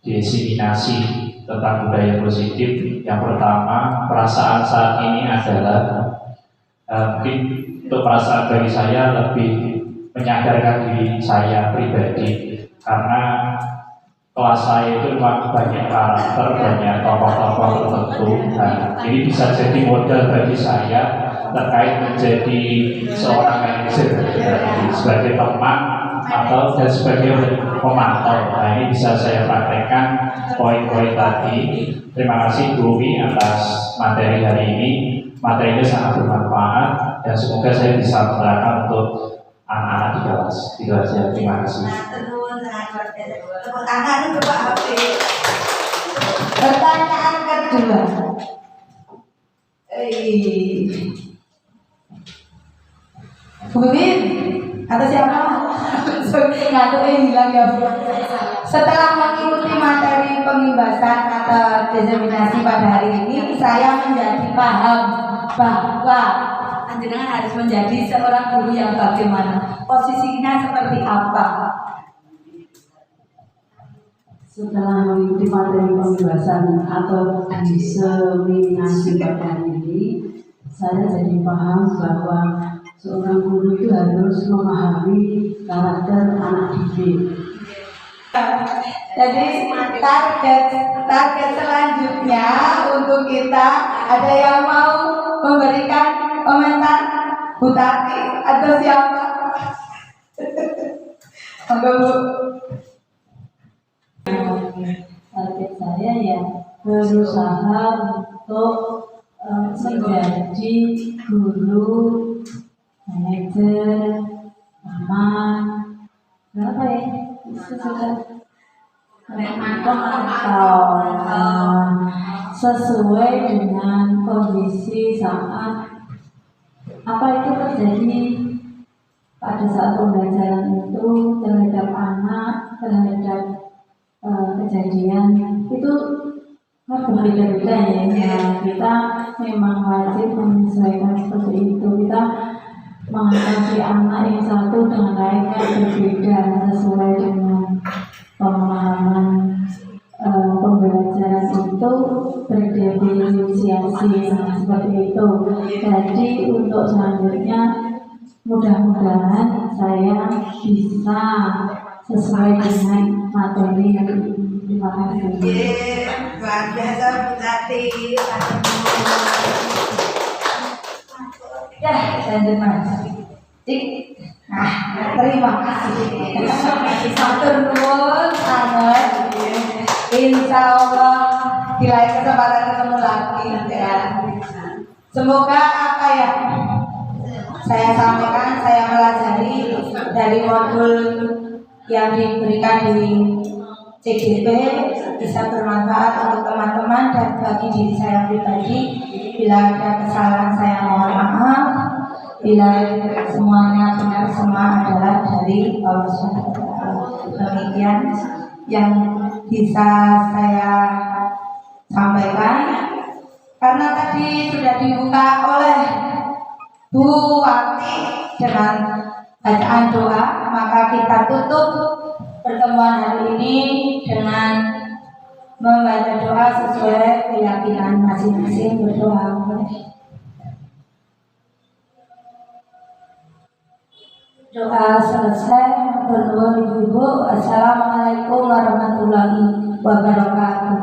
diseminasi tentang budaya positif. Yang pertama, perasaan saat ini adalah mungkin untuk perasaan bagi saya lebih menyadarkan diri saya pribadi, karena kelas saya itu memang banyak karakter, banyak tokoh-tokoh tertentu. Nah, ini bisa jadi modal bagi saya terkait menjadi seorang manajer sebagai teman atau dan sebagai pemantau. Nah, ini bisa saya praktekkan poin-poin tadi. Terima kasih Bu Wi atas materi hari ini. Materinya sangat bermanfaat dan semoga saya bisa menerapkan untuk anak-anak di kelas. Itu saja. Terima kasih. Tepuk tangan untuk Pak Habib. Pertanyaan kedua. Bu Win, atau siapa? Ngantuknya hilang ya Bu. Setelah mengikuti materi pembebasan atau diseminasi pada hari ini, saya menjadi paham bahwa panjenengan harus menjadi seorang guru yang bagaimana, posisinya seperti apa. Setelah mengikuti materi pembebasan atau diseminasi pada hari ini, saya jadi paham bahwa seorang guru itu harus memahami karakter anak didik. Jadi target selanjutnya untuk kita, ada yang mau memberikan komentar? Bu Tati atau siapa? Monggo Bu. Target saya ya berusaha untuk menjadi guru, manajer, teman, berapa ya? Sesuai dengan kondisi saat apa itu terjadi pada saat pembelajaran itu terhadap anak, terhadap kejadian itu berbeda-beda ya. Nah, kita memang wajib menyesuaikan seperti itu. Kita mengatasi anak yang satu dengan lain yang berbeda sesuai dengan pemahaman pembelajaran itu berdiferensiasi seperti itu. Jadi untuk selanjutnya mudah-mudahan saya bisa sesuai dengan materi yang ini. Terima kasih. Luar biasa Bu Tati. Ya, lanjut Mas. Nah, terima kasih. Matur nuwun sangat. Insya Allah di lain kesempatan ketemu lagi ya. Semoga apa ya saya sampaikan, saya pelajari dari modul yang diberikan di CGP bisa bermanfaat untuk teman-teman dan bagi diri saya pribadi. Bila ada kesalahan saya mohon maaf. Bila semuanya benar, semua adalah dari Allah SWT. Demikian yang bisa saya sampaikan. Karena tadi sudah dibuka oleh Bu Wati dengan bacaan doa, maka kita tutup pertemuan hari ini dengan membaca doa sesuai keyakinan masing-masing. Berdoa. Doa selesai. Berdoa Ibu. Assalamualaikum warahmatullahi wabarakatuh.